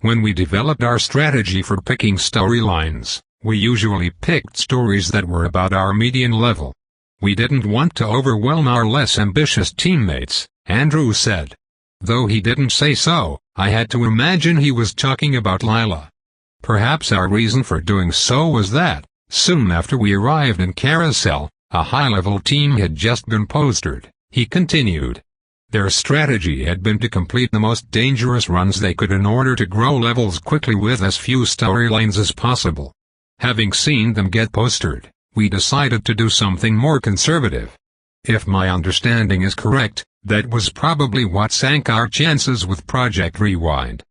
Speaker 1: When we developed our strategy for picking storylines, we usually picked stories that were about our median level. We didn't want to overwhelm our less ambitious teammates, Andrew said. Though he didn't say so, I had to imagine he was talking about Lila. Perhaps our reason for doing so was that, soon after we arrived in Carousel, a high-level team had just been posted, he continued. Their strategy had been to complete the most dangerous runs they could in order to grow levels quickly with as few storylines as possible. Having seen them get posted, we decided to do something more conservative. If my understanding is correct, that was probably what sank our chances with Project Rewind.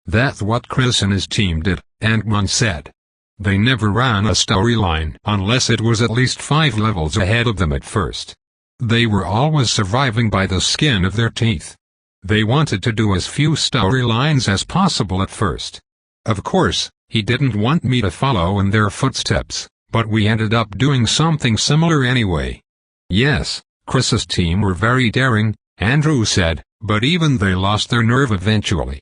Speaker 1: That's what Chris and his team did, Ant-Man said. They never ran a storyline unless it was at least 5 levels ahead of them at first. They were always surviving by the skin of their teeth. They wanted to do as few storylines as possible at first. Of course, he didn't want me to follow in their footsteps, but we ended up doing something similar anyway. Yes, Chris's team were very daring, Andrew said, but even they lost their nerve eventually.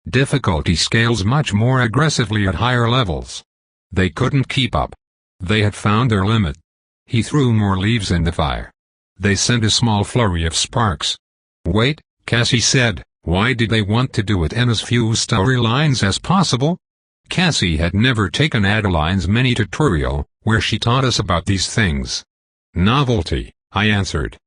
Speaker 1: Difficulty scales much more aggressively at higher levels. They couldn't keep up. They had found their limit. He threw more leaves in the fire. They sent a small flurry of sparks. Wait, Cassie said, why did they want to do it in as few storylines as possible? Cassie had never taken Adeline's mini tutorial, where she taught us about these things. Novelty, I answered.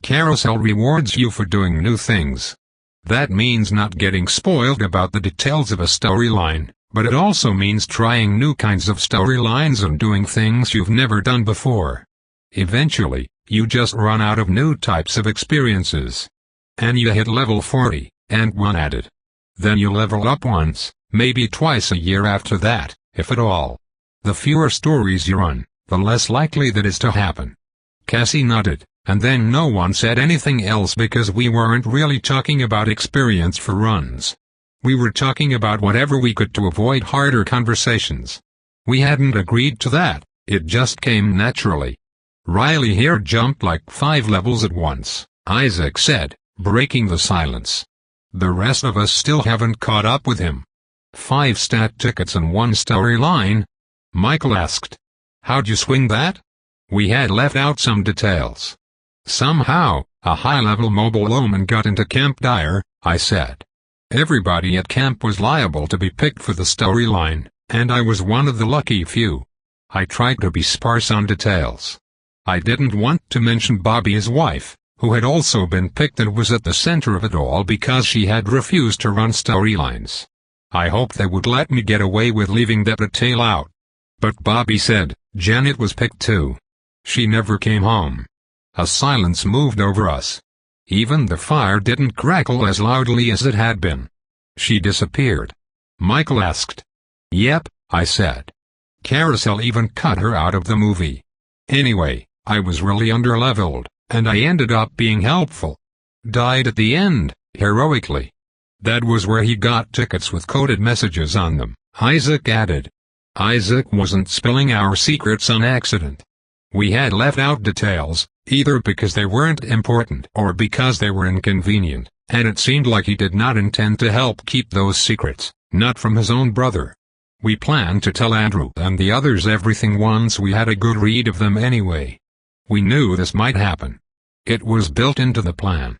Speaker 1: Carousel rewards you for doing new things. That means not getting spoiled about the details of a storyline, but it also means trying new kinds of storylines and doing things you've never done before. Eventually, you just run out of new types of experiences. And you hit level 40, Ant-Man added. Then you level up once, maybe twice a year after that, if at all. The fewer stories you run, the less likely that is to happen. Cassie nodded, and then no one said anything else because we weren't really talking about experience for runs. We were talking about whatever we could to avoid harder conversations. We hadn't agreed to that, it just came naturally. Riley here jumped like 5 levels at once, Isaac said, breaking the silence. The rest of us still haven't caught up with him. 5 stat tickets and 1 storyline? Michael asked. How'd you swing that? We had left out some details. Somehow, a high-level mobile omen got into Camp Dyer, I said. Everybody at camp was liable to be picked for the storyline, and I was one of the lucky few. I tried to be sparse on details. I didn't want to mention Bobby, his wife, who had also been picked and was at the center of it all because she had refused to run storylines. I hoped they would let me get away with leaving that detail out. But Bobby said, Janet was picked too. She never came home. A silence moved over us. Even the fire didn't crackle as loudly as it had been. She disappeared. Michael asked. Yep, I said. Carousel even cut her out of the movie. Anyway, I was really underleveled, and I ended up being helpful. Died at the end, heroically. That was where he got tickets with coded messages on them, Isaac added. Isaac wasn't spilling our secrets on accident. We had left out details, either because they weren't important or because they were inconvenient, and it seemed like he did not intend to help keep those secrets, not from his own brother. We planned to tell Andrew and the others everything once we had a good read of them anyway. We knew this might happen. It was built into the plan.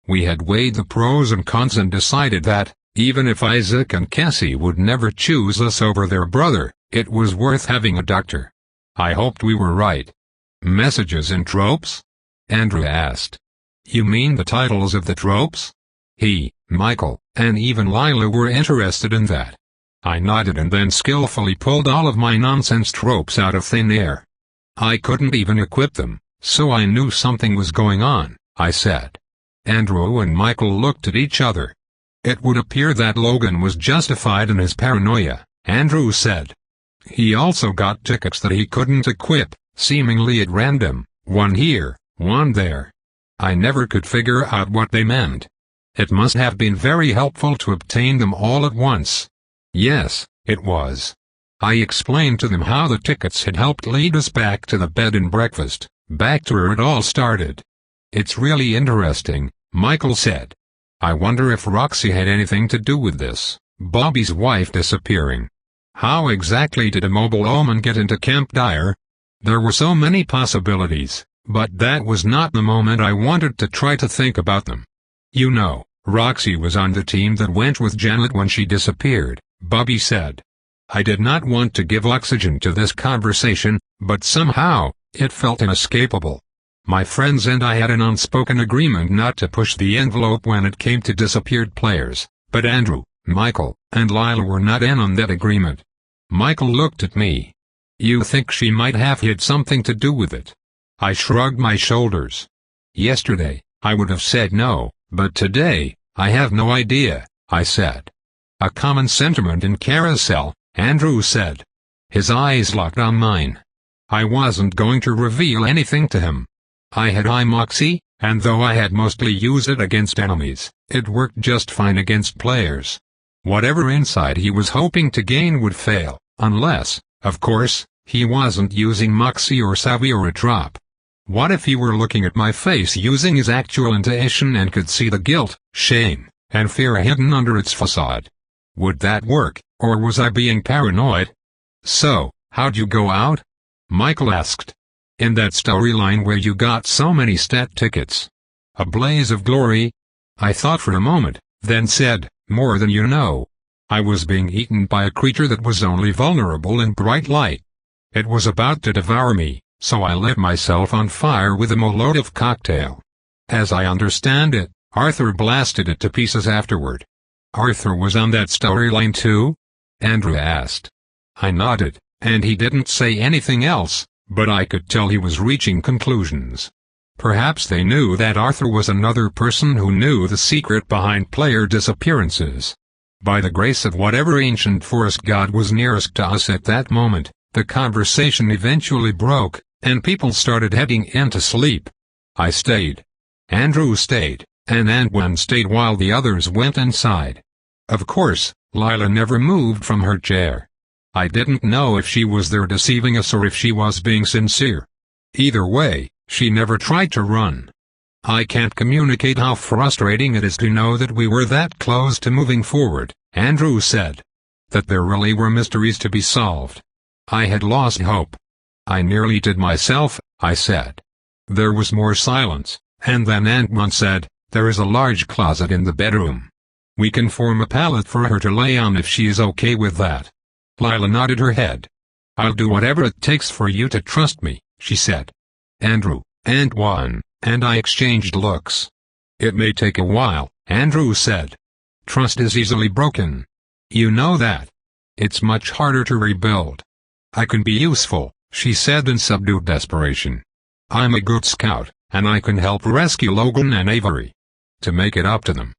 Speaker 1: We had weighed the pros and cons and decided that, even if Isaac and Cassie would never choose us over their brother, it was worth having a doctor. I hoped we were right. Messages in tropes? Andrew asked. You mean the titles of the tropes? He, Michael, and even Lila were interested in that. I nodded and then skillfully pulled all of my nonsense tropes out of thin air. I couldn't even equip them, so I knew something was going on, I said. Andrew and Michael looked at each other. It would appear that Logan was justified in his paranoia, Andrew said. He also got tickets that he couldn't equip, seemingly at random, one here, one there. I never could figure out what they meant. It must have been very helpful to obtain them all at once. Yes, it was. I explained to them how the tickets had helped lead us back to the bed and breakfast, back to where it all started. It's really interesting, Michael said. I wonder if Roxy had anything to do with this, Bobby's wife disappearing. How exactly did a mobile omen get into Camp Dyer? There were so many possibilities, but that was not the moment I wanted to try to think about them. You know, Roxy was on the team that went with Janet when she disappeared, Bobby said. I did not want to give oxygen to this conversation, but somehow, it felt inescapable. My friends and I had an unspoken agreement not to push the envelope when it came to disappeared players, but Andrew, Michael, and Lila were not in on that agreement. Michael looked at me. You think she might have had something to do with it? I shrugged my shoulders. Yesterday, I would have said no, but today, I have no idea, I said. A common sentiment in Carousel, Andrew said. His eyes locked on mine. I wasn't going to reveal anything to him. I had high moxie, and though I had mostly used it against enemies, it worked just fine against players. Whatever insight he was hoping to gain would fail, unless, of course, he wasn't using moxie or savvy or a drop. What if he were looking at my face using his actual intuition and could see the guilt, shame, and fear hidden under its facade? Would that work, or was I being paranoid? So, how'd you go out? Michael asked. In that storyline where you got so many stat tickets. A blaze of glory? I thought for a moment, then said, more than you know. I was being eaten by a creature that was only vulnerable in bright light. It was about to devour me, so I lit myself on fire with a Molotov cocktail. As I understand it, Arthur blasted it to pieces afterward. Arthur was on that storyline too? Andrew asked. I nodded, and he didn't say anything else, but I could tell he was reaching conclusions. Perhaps they knew that Arthur was another person who knew the secret behind player disappearances. By the grace of whatever ancient forest god was nearest to us at that moment, the conversation eventually broke, and people started heading in to sleep. I stayed. Andrew stayed, and Antoine stayed while the others went inside. Of course, Lila never moved from her chair. I didn't know if she was there deceiving us or if she was being sincere. Either way, she never tried to run. I can't communicate how frustrating it is to know that we were that close to moving forward, Andrew said. That there really were mysteries to be solved. I had lost hope. I nearly did myself I said. There was more silence, and then Ant-Man said, "There is a large closet in the bedroom. We can form a pallet for her to lay on if she is okay with that." Lila nodded her head. "I'll do whatever it takes for you to trust me," she said. Andrew, Ant-Man, and I exchanged looks. "It may take a while," Andrew said. "Trust is easily broken. You know that. It's much harder to rebuild." "I can be useful," she said in subdued desperation. "I'm a good scout, and I can help rescue Logan and Avery. To make it up to them.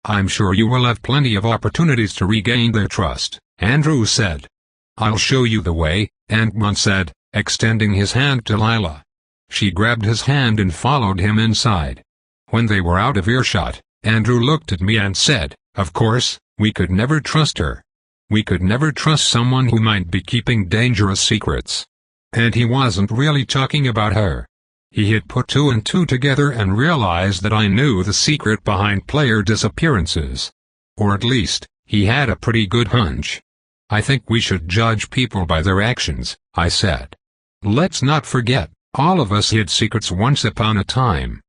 Speaker 1: I'm sure you will have plenty of opportunities to regain their trust," Andrew said. "I'll show you the way," Ant-Man said, extending his hand to Lila. She grabbed his hand and followed him inside. When they were out of earshot, Andrew looked at me and said, "Of course, we could never trust her. We could never trust someone who might be keeping dangerous secrets." And he wasn't really talking about her. He had put two and two together and realized that I knew the secret behind player disappearances. Or at least, he had a pretty good hunch. "I think we should judge people by their actions," I said. "Let's not forget, all of us hid secrets once upon a time.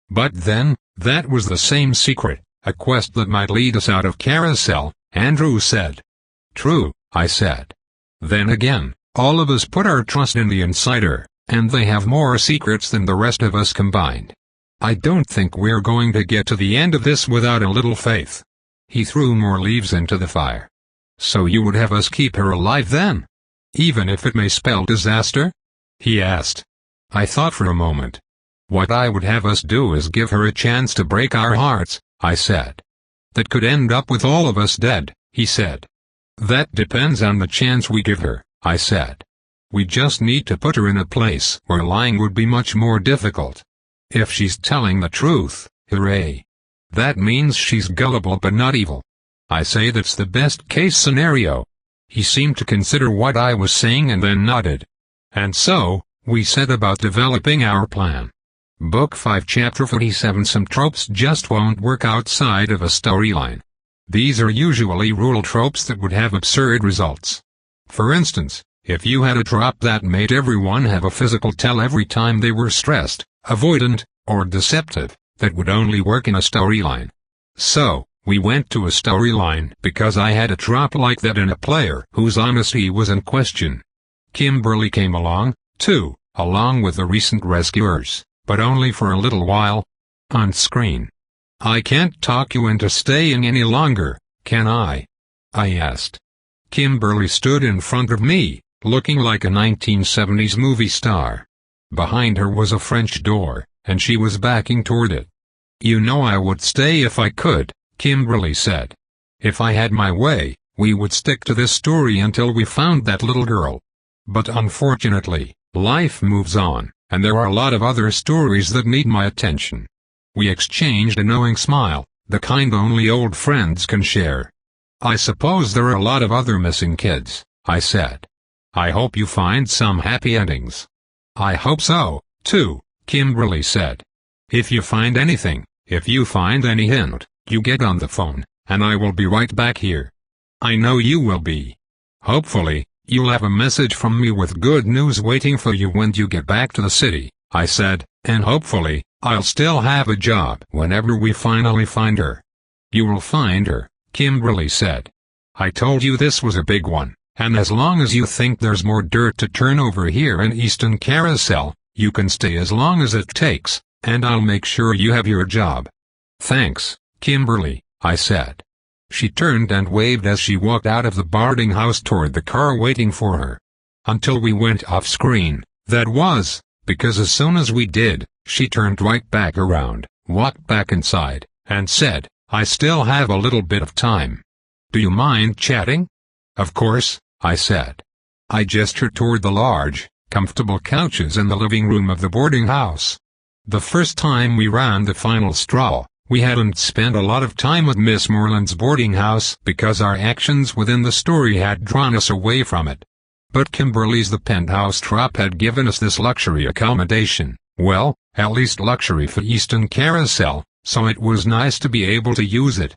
Speaker 1: But then, that was the same secret, a quest that might lead us out of Carousel," Andrew said. "True," I said. "Then again, all of us put our trust in the Insider, and they have more secrets than the rest of us combined. I don't think we're going to get to the end of this without a little faith." He threw more leaves into the fire. "So you would have us keep her alive then? Even if it may spell disaster?" he asked. I thought for a moment. "What I would have us do is give her a chance to break our hearts," I said. "That could end up with all of us dead," he said. "That depends on the chance we give her," I said. "We just need to put her in a place where lying would be much more difficult. If she's telling the truth, hooray. That means she's gullible but not evil. I say that's the best case scenario." He seemed to consider what I was saying and then nodded. "And so, we set about developing our plan. Book 5 Chapter 47 Some tropes just won't work outside of a storyline. These are usually rule tropes that would have absurd results. For instance, if you had a drop that made everyone have a physical tell every time they were stressed, avoidant, or deceptive, that would only work in a storyline. So, we went to a storyline because I had a drop like that in a player whose honesty was in question. Kimberly came along, too, along with the recent rescuers, but only for a little while. On screen. "I can't talk you into staying any longer, can I?" I asked. Kimberly stood in front of me, looking like a 1970s movie star. Behind her was a French door, and she was backing toward it. "You know I would stay if I could," Kimberly said. "If I had my way, we would stick to this story until we found that little girl. But unfortunately, life moves on, and there are a lot of other stories that need my attention." We exchanged a knowing smile, the kind only old friends can share. "I suppose there are a lot of other missing kids," I said. "I hope you find some happy endings." "I hope so, too," Kimberly said. "If you find anything, if you find any hint, you get on the phone, and I will be right back here." "I know you will be. Hopefully, you'll have a message from me with good news waiting for you when you get back to the city," I said, "and hopefully, I'll still have a job whenever we finally find her." "You will find her," Kimberly said. "I told you this was a big one, and as long as you think there's more dirt to turn over here in Eastern Carousel, you can stay as long as it takes, and I'll make sure you have your job." "Thanks, Kimberly," I said. She turned and waved as she walked out of the boarding house toward the car waiting for her. Until we went off screen, that was, because as soon as we did, she turned right back around, walked back inside, and said, "I still have a little bit of time. Do you mind chatting?" "Of course," I said. I gestured toward the large, comfortable couches in the living room of the boarding house. The first time we ran the final straw, we hadn't spent a lot of time with Miss Moreland's boarding house because our actions within the story had drawn us away from it. But Kimberly's The Penthouse Trop had given us this luxury accommodation, well, at least luxury for Eastern Carousel, so it was nice to be able to use it.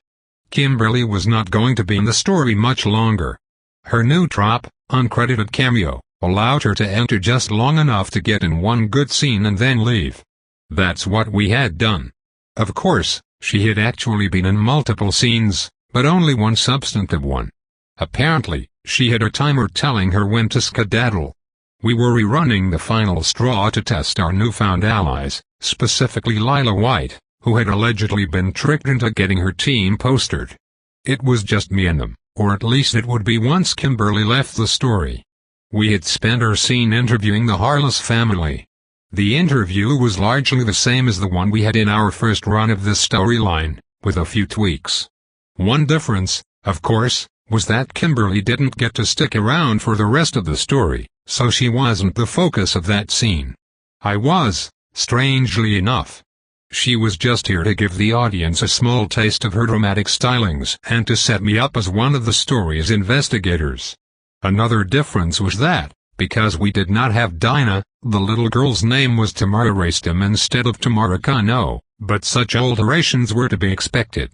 Speaker 1: Kimberly was not going to be in the story much longer. Her new trop, uncredited cameo, allowed her to enter just long enough to get in one good scene and then leave. That's what we had done. Of course, she had actually been in multiple scenes, but only one substantive one. Apparently, she had a timer telling her when to skedaddle. We were rerunning the final straw to test our newfound allies, specifically Lila White, who had allegedly been tricked into getting her team postered. It was just me and them, or at least it would be once Kimberly left the story. We had spent our scene interviewing the Harless family. The interview was largely the same as the one we had in our first run of this storyline, with a few tweaks. One difference, of course, was that Kimberly didn't get to stick around for the rest of the story, so she wasn't the focus of that scene. I was, strangely enough. She was just here to give the audience a small taste of her dramatic stylings and to set me up as one of the story's investigators. Another difference was that, because we did not have Dinah, the little girl's name was Tamara Raystam instead of Tamara Kano, but such alterations were to be expected.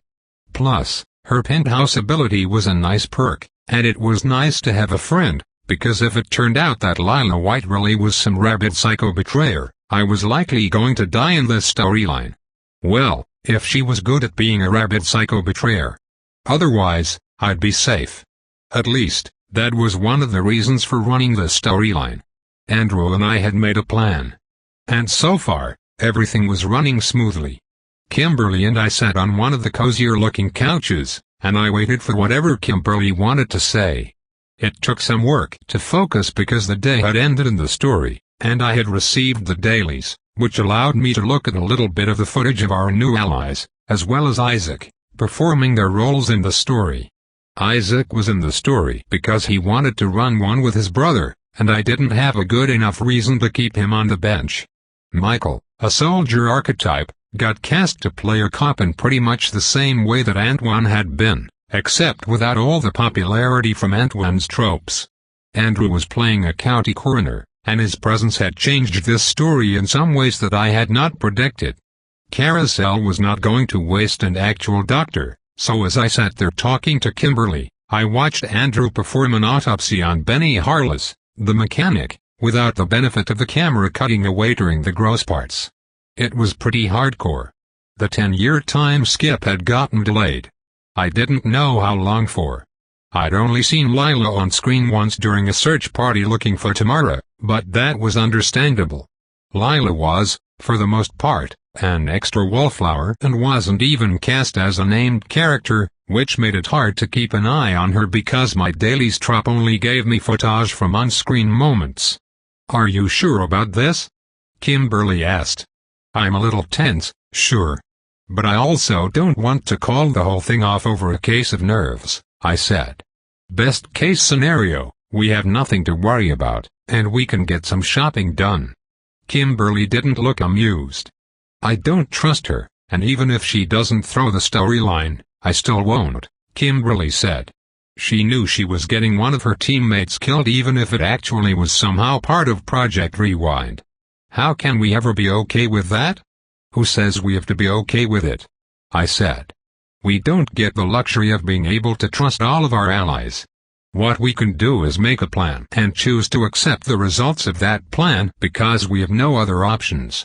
Speaker 1: Plus, her penthouse ability was a nice perk, and it was nice to have a friend, because if it turned out that Lila White really was some rabid psycho betrayer, I was likely going to die in this storyline. Well, if she was good at being a rabid psycho betrayer. Otherwise, I'd be safe. At least, that was one of the reasons for running this storyline. Andrew and I had made a plan. And so far, everything was running smoothly. Kimberly and I sat on one of the cozier-looking couches, and I waited for whatever Kimberly wanted to say. It took some work to focus because the day had ended in the story, and I had received the dailies, which allowed me to look at a little bit of the footage of our new allies, as well as Isaac, performing their roles in the story. Isaac was in the story because he wanted to run one with his brother, and I didn't have a good enough reason to keep him on the bench. Michael, a soldier archetype, got cast to play a cop in pretty much the same way that Antoine had been, except without all the popularity from Antoine's tropes. Andrew was playing a county coroner, and his presence had changed this story in some ways that I had not predicted. Carousel was not going to waste an actual doctor, so as I sat there talking to Kimberly, I watched Andrew perform an autopsy on Benny Harless, the mechanic, without the benefit of the camera cutting away during the gross parts. It was pretty hardcore. The 10-year time skip had gotten delayed. I didn't know how long for. I'd only seen Lila on screen once during a search party looking for Tamara, but that was understandable. Lila was, for the most part, an extra wallflower and wasn't even cast as a named character, which made it hard to keep an eye on her because my dailies trop only gave me footage from on-screen moments. "Are you sure about this?" Kimberly asked. "I'm a little tense, sure. But I also don't want to call the whole thing off over a case of nerves," I said. "Best case scenario, we have nothing to worry about, and we can get some shopping done." Kimberly didn't look amused. "I don't trust her, and even if she doesn't throw the storyline, I still won't," Kimberly said. She knew she was getting one of her teammates killed even if it actually was somehow part of Project Rewind. "How can we ever be okay with that?" "Who says we have to be okay with it?" I said. "We don't get the luxury of being able to trust all of our allies. What we can do is make a plan and choose to accept the results of that plan because we have no other options."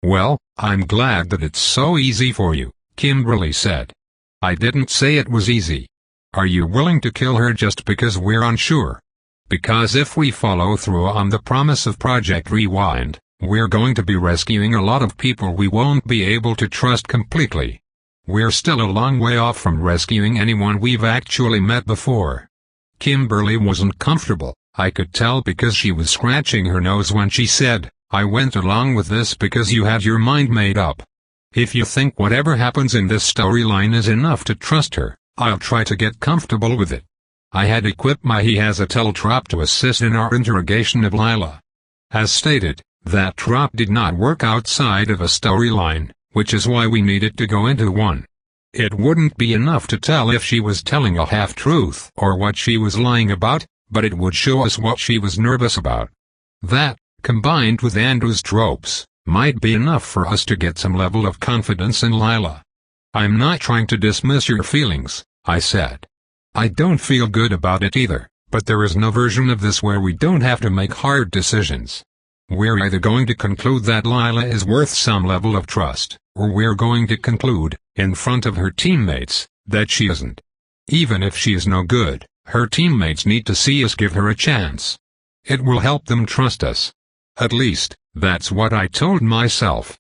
Speaker 1: "Well, I'm glad that it's so easy for you," Kimberly said. "I didn't say it was easy. Are you willing to kill her just because we're unsure? Because if we follow through on the promise of Project Rewind, we're going to be rescuing a lot of people we won't be able to trust completely. We're still a long way off from rescuing anyone we've actually met before." Kimberly wasn't comfortable, I could tell because she was scratching her nose when she said, "I went along with this because you had your mind made up. If you think whatever happens in this storyline is enough to trust her, I'll try to get comfortable with it." I had equipped my He Has a Tell trap to assist in our interrogation of Lila. As stated, that trap did not work outside of a storyline, which is why we needed to go into one. It wouldn't be enough to tell if she was telling a half-truth or what she was lying about, but it would show us what she was nervous about. That, combined with Andrew's tropes, might be enough for us to get some level of confidence in Lila. "I'm not trying to dismiss your feelings," I said. "I don't feel good about it either, but there is no version of this where we don't have to make hard decisions. We're either going to conclude that Lila is worth some level of trust, or we're going to conclude, in front of her teammates, that she isn't. Even if she is no good, her teammates need to see us give her a chance. It will help them trust us. At least, that's what I told myself.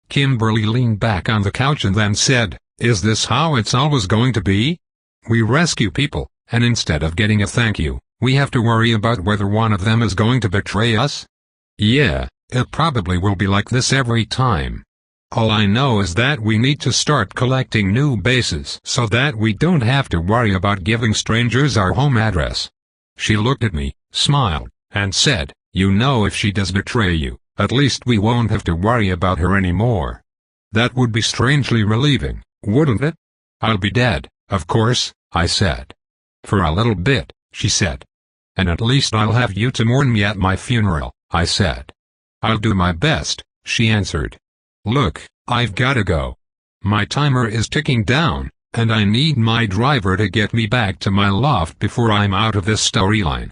Speaker 1: Kimberly leaned back on the couch and then said, "Is this how it's always going to be? We rescue people, and instead of getting a thank you, we have to worry about whether one of them is going to betray us? Yeah, it probably will be like this every time. All I know is that we need to start collecting new bases so that we don't have to worry about giving strangers our home address." She looked at me, smiled, and said, "You know, if she does betray you, at least we won't have to worry about her anymore. That would be strangely relieving, wouldn't it?" "I'll be dead, of course," I said. "For a little bit," she said. "And at least I'll have you to mourn me at my funeral," I said. "I'll do my best," she answered. "Look, I've gotta go. My timer is ticking down, and I need my driver to get me back to my loft before I'm out of this storyline."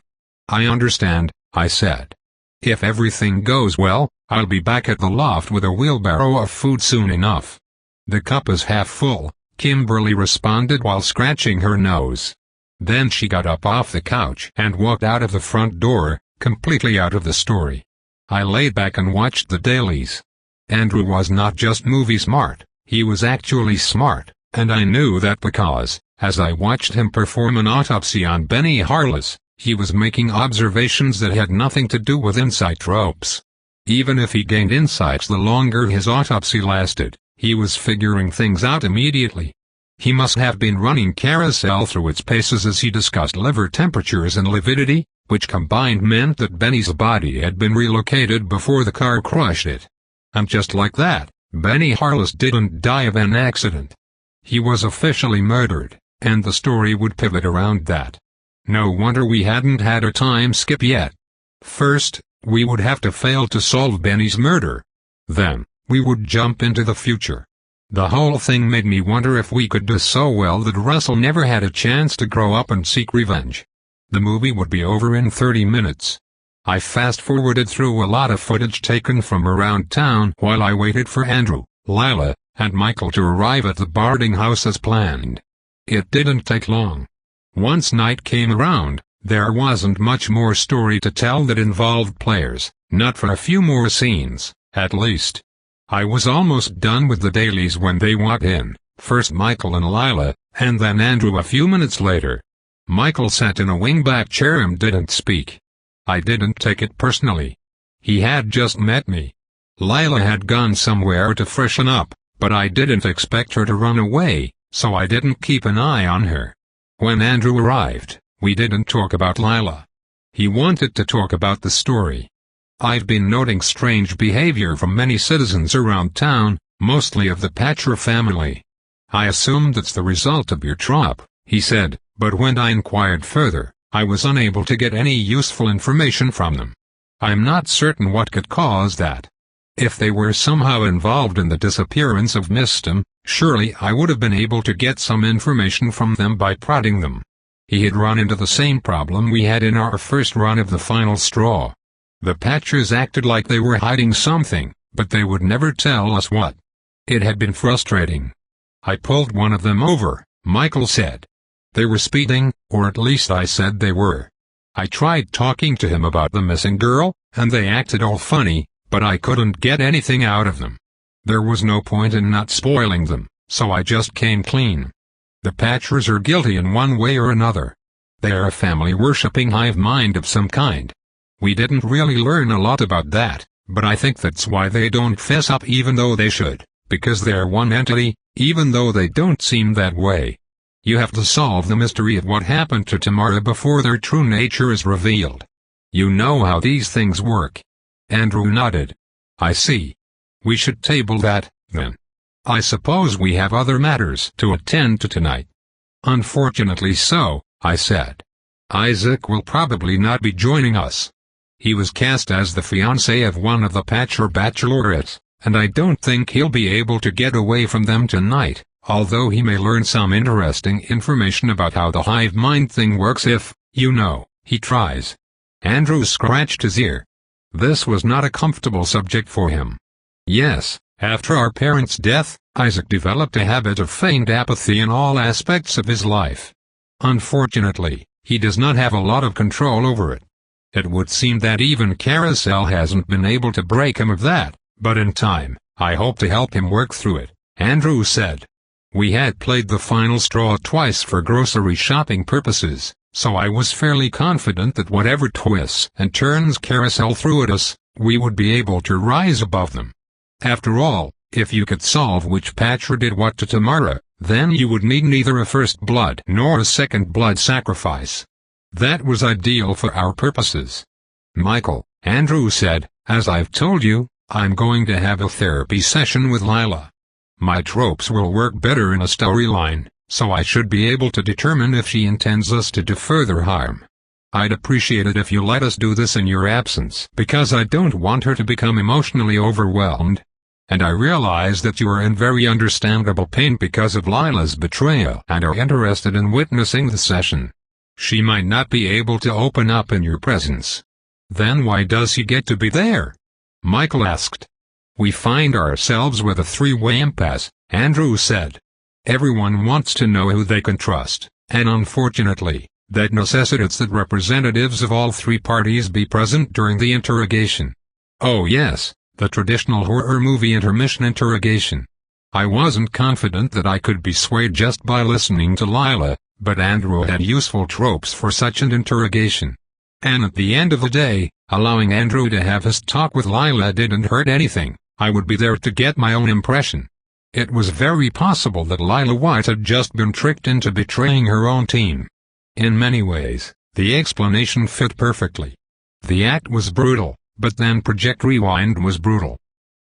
Speaker 1: "I understand," I said. "If everything goes well, I'll be back at the loft with a wheelbarrow of food soon enough." "The cup is half full," Kimberly responded while scratching her nose. Then she got up off the couch and walked out of the front door, completely out of the story. I laid back and watched the dailies. Andrew was not just movie smart, he was actually smart, and I knew that because, as I watched him perform an autopsy on Benny Harless, he was making observations that had nothing to do with insight tropes. Even if he gained insights the longer his autopsy lasted, he was figuring things out immediately. He must have been running Carousel through its paces as he discussed liver temperatures and lividity, which combined meant that Benny's body had been relocated before the car crushed it. And just like that, Benny Harless didn't die of an accident. He was officially murdered, and the story would pivot around that. No wonder we hadn't had a time skip yet. First, we would have to fail to solve Benny's murder. Then, we would jump into the future. The whole thing made me wonder if we could do so well that Russell never had a chance to grow up and seek revenge. The movie would be over in 30 minutes. I fast-forwarded through a lot of footage taken from around town while I waited for Andrew, Lila, and Michael to arrive at the boarding house as planned. It didn't take long. Once night came around, there wasn't much more story to tell that involved players, not for a few more scenes, at least. I was almost done with the dailies when they walked in, first Michael and Lila, and then Andrew a few minutes later. Michael sat in a wingback chair and didn't speak. I didn't take it personally. He had just met me. Lila had gone somewhere to freshen up, but I didn't expect her to run away, so I didn't keep an eye on her. When Andrew arrived, we didn't talk about Lila. He wanted to talk about the story. "I've been noting strange behavior from many citizens around town, mostly of the Patcher family. I assumed it's the result of your trap," he said, but when I inquired further, I was unable to get any useful information from them. I'm not certain what could cause that. If they were somehow involved in the disappearance of Mistum, surely I would have been able to get some information from them by prodding them. He had run into the same problem we had in our first run of the final straw. The Patchers acted like they were hiding something, but they would never tell us what. It had been frustrating. "I pulled one of them over," Michael said. "They were speeding, or at least I said they were. I tried talking to him about the missing girl, and they acted all funny, but I couldn't get anything out of them. There was no point in not spoiling them, so I just came clean. The Patchers are guilty in one way or another. They are a family-worshipping hive mind of some kind. We didn't really learn a lot about that, but I think that's why they don't fess up even though they should, because they're one entity, even though they don't seem that way. You have to solve the mystery of what happened to Tamara before their true nature is revealed. You know how these things work." Andrew nodded. "I see. We should table that, then. I suppose we have other matters to attend to tonight." "Unfortunately so," I said. "Isaac will probably not be joining us. He was cast as the fiancé of one of the Patcher bachelorettes, and I don't think he'll be able to get away from them tonight, although he may learn some interesting information about how the hive mind thing works if, you know, he tries. Andrew scratched his ear. This was not a comfortable subject for him. Yes, after our parents' death, Isaac developed a habit of feigned apathy in all aspects of his life. Unfortunately, he does not have a lot of control over it. It would seem that even Carousel hasn't been able to break him of that, but in time, I hope to help him work through it, Andrew said. We had played the final straw twice for grocery shopping purposes, so I was fairly confident that whatever twists and turns Carousel threw at us, we would be able to rise above them. After all, if you could solve which Patcher did what to Tamara, then you would need neither a first blood nor a second blood sacrifice. That was ideal for our purposes. Michael, Andrew said, as I've told you, I'm going to have a therapy session with Lila. My tropes will work better in a storyline, so I should be able to determine if she intends us to do further harm. I'd appreciate it if you let us do this in your absence, because I don't want her to become emotionally overwhelmed. And I realize that you are in very understandable pain because of Lila's betrayal and are interested in witnessing the session. She might not be able to open up in your presence. Then why does he get to be there? Michael asked. We find ourselves with a three-way impasse, Andrew said. Everyone wants to know who they can trust, and unfortunately, that necessitates that representatives of all three parties be present during the interrogation. Oh yes, the traditional horror movie intermission interrogation. I wasn't confident that I could be swayed just by listening to Lila, but Andrew had useful tropes for such an interrogation. And at the end of the day, allowing Andrew to have his talk with Lila didn't hurt anything. I would be there to get my own impression. It was very possible that Lila White had just been tricked into betraying her own team. In many ways, the explanation fit perfectly. The act was brutal, but then Project Rewind was brutal.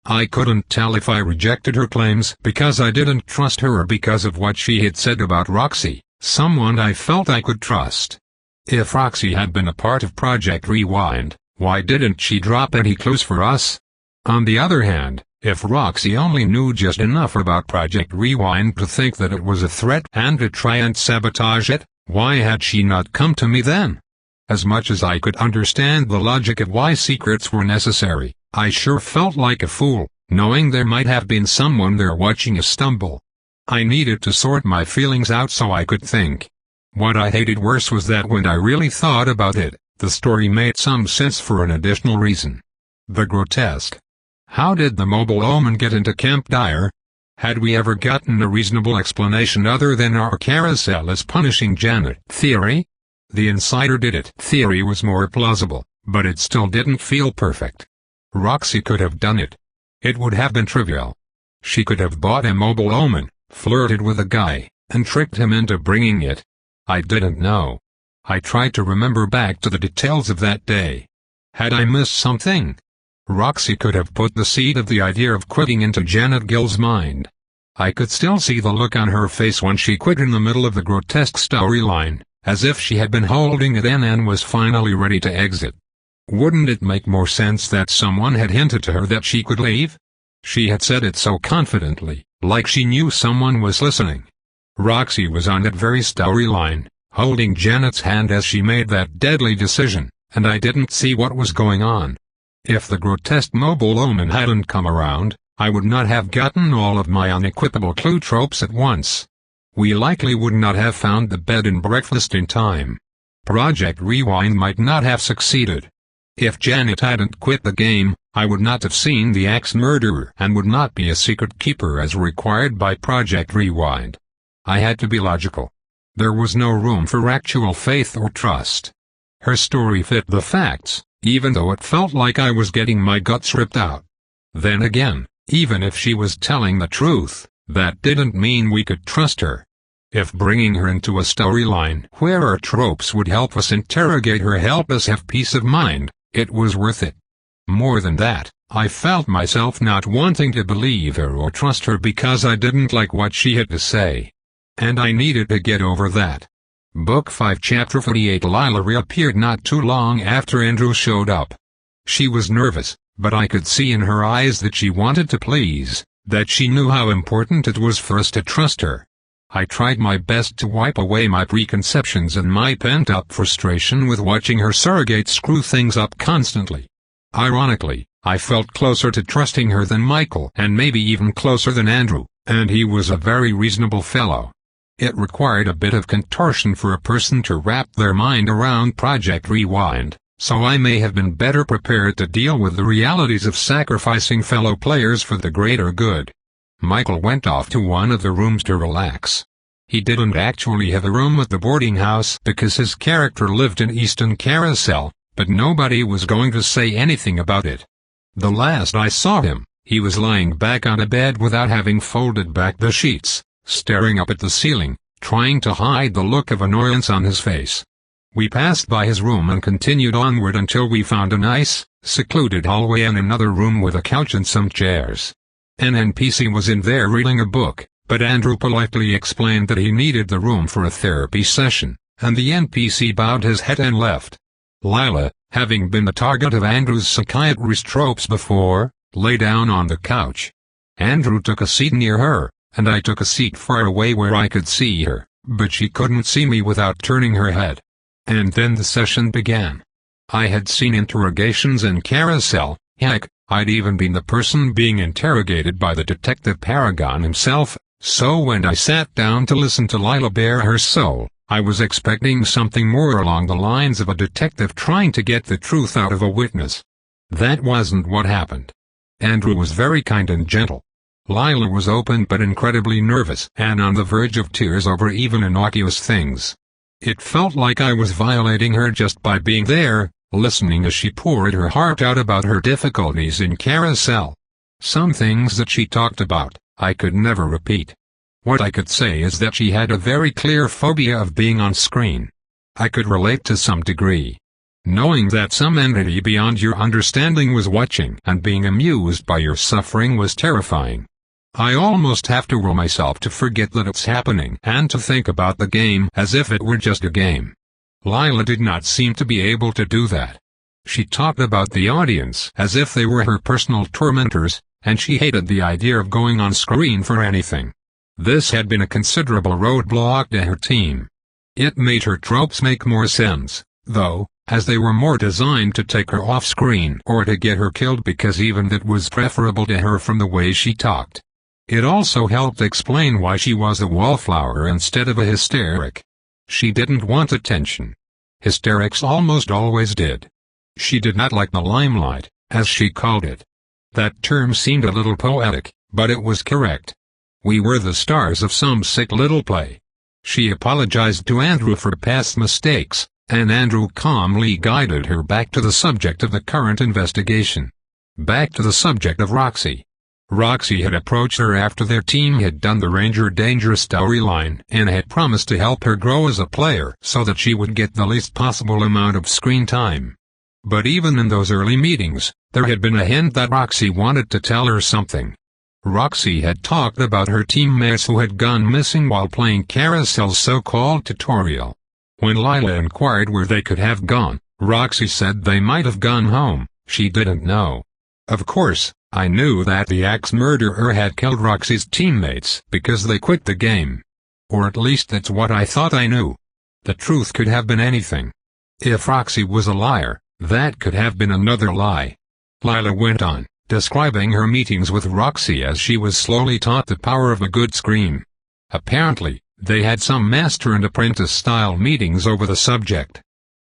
Speaker 1: I couldn't tell if I rejected her claims because I didn't trust her or because of what she had said about Roxy, someone I felt I could trust. If Roxy had been a part of Project Rewind, why didn't she drop any clues for us? On the other hand, if Roxy only knew just enough about Project Rewind to think that it was a threat and to try and sabotage it, why had she not come to me then? As much as I could understand the logic of why secrets were necessary, I sure felt like a fool, knowing there might have been someone there watching us stumble. I needed to sort my feelings out so I could think. What I hated worse was that when I really thought about it, the story made some sense for an additional reason. The grotesque. How did the mobile omen get into Camp Dyer? Had we ever gotten a reasonable explanation other than our Carousel is punishing Janet theory? The insider did it theory was more plausible, but it still didn't feel perfect. Roxy could have done it. It would have been trivial. She could have bought a mobile omen, flirted with a guy, and tricked him into bringing it. I didn't know. I tried to remember back to the details of that day. Had I missed something? Roxy could have put the seed of the idea of quitting into Janet Gill's mind. I could still see the look on her face when she quit in the middle of the grotesque storyline, as if she had been holding it in and was finally ready to exit. Wouldn't it make more sense that someone had hinted to her that she could leave? She had said it so confidently, like she knew someone was listening. Roxy was on that very storyline, holding Janet's hand as she made that deadly decision, and I didn't see what was going on. If the grotesque mobile omen hadn't come around, I would not have gotten all of my unequivocal clue tropes at once. We likely would not have found the bed and breakfast in time. Project Rewind might not have succeeded. If Janet hadn't quit the game, I would not have seen the axe murderer and would not be a secret keeper as required by Project Rewind. I had to be logical. There was no room for actual faith or trust. Her story fit the facts, even though it felt like I was getting my guts ripped out. Then again, even if she was telling the truth, that didn't mean we could trust her. If bringing her into a storyline where our tropes would help us interrogate her help us have peace of mind, it was worth it. More than that, I felt myself not wanting to believe her or trust her because I didn't like what she had to say. And I needed to get over that. Book 5 Chapter 48 Lila reappeared not too long after Andrew showed up. She was nervous, but I could see in her eyes that she wanted to please, that she knew how important it was for us to trust her. I tried my best to wipe away my preconceptions and my pent-up frustration with watching her surrogate screw things up constantly. Ironically, I felt closer to trusting her than Michael, and maybe even closer than Andrew, and he was a very reasonable fellow. It required a bit of contortion for a person to wrap their mind around Project Rewind, so I may have been better prepared to deal with the realities of sacrificing fellow players for the greater good. Michael went off to one of the rooms to relax. He didn't actually have a room at the boarding house because his character lived in Easton Carousel, but nobody was going to say anything about it. The last I saw him, he was lying back on a bed without having folded back the sheets, staring up at the ceiling, trying to hide the look of annoyance on his face. We passed by his room and continued onward until we found a nice, secluded hallway and another room with a couch and some chairs. An NPC was in there reading a book, but Andrew politely explained that he needed the room for a therapy session, and the NPC bowed his head and left. Lila, having been the target of Andrew's psychiatrist tropes before, lay down on the couch. Andrew took a seat near her, and I took a seat far away where I could see her, but she couldn't see me without turning her head. And then the session began. I had seen interrogations in Carousel, heck, I'd even been the person being interrogated by the detective paragon himself, so when I sat down to listen to Lila bare her soul, I was expecting something more along the lines of a detective trying to get the truth out of a witness. That wasn't what happened. Andrew was very kind and gentle. Lila was open but incredibly nervous and on the verge of tears over even innocuous things. It felt like I was violating her just by being there, listening as she poured her heart out about her difficulties in Carousel. Some things that she talked about, I could never repeat. What I could say is that she had a very clear phobia of being on screen. I could relate to some degree. Knowing that some entity beyond your understanding was watching and being amused by your suffering was terrifying. I almost have to will myself to forget that it's happening and to think about the game as if it were just a game. Lila did not seem to be able to do that. She talked about the audience as if they were her personal tormentors, and she hated the idea of going on screen for anything. This had been a considerable roadblock to her team. It made her tropes make more sense, though, as they were more designed to take her off screen or to get her killed because even that was preferable to her from the way she talked. It also helped explain why she was a wallflower instead of a hysteric. She didn't want attention. Hysterics almost always did. She did not like the limelight, as she called it. That term seemed a little poetic, but it was correct. We were the stars of some sick little play. She apologized to Andrew for past mistakes, and Andrew calmly guided her back to the subject of the current investigation. Back to the subject of Roxy. Roxy had approached her after their team had done the Ranger Danger storyline and had promised to help her grow as a player so that she would get the least possible amount of screen time. But even in those early meetings, there had been a hint that Roxy wanted to tell her something. Roxy had talked about her teammates who had gone missing while playing Carousel's so-called tutorial. When Lila inquired where they could have gone, Roxy said they might have gone home. She didn't know. Of course, I knew that the axe murderer had killed Roxy's teammates because they quit the game. Or at least that's what I thought I knew. The truth could have been anything. If Roxy was a liar, that could have been another lie. Lila went on, describing her meetings with Roxy as she was slowly taught the power of a good scream. Apparently, they had some master and apprentice style meetings over the subject.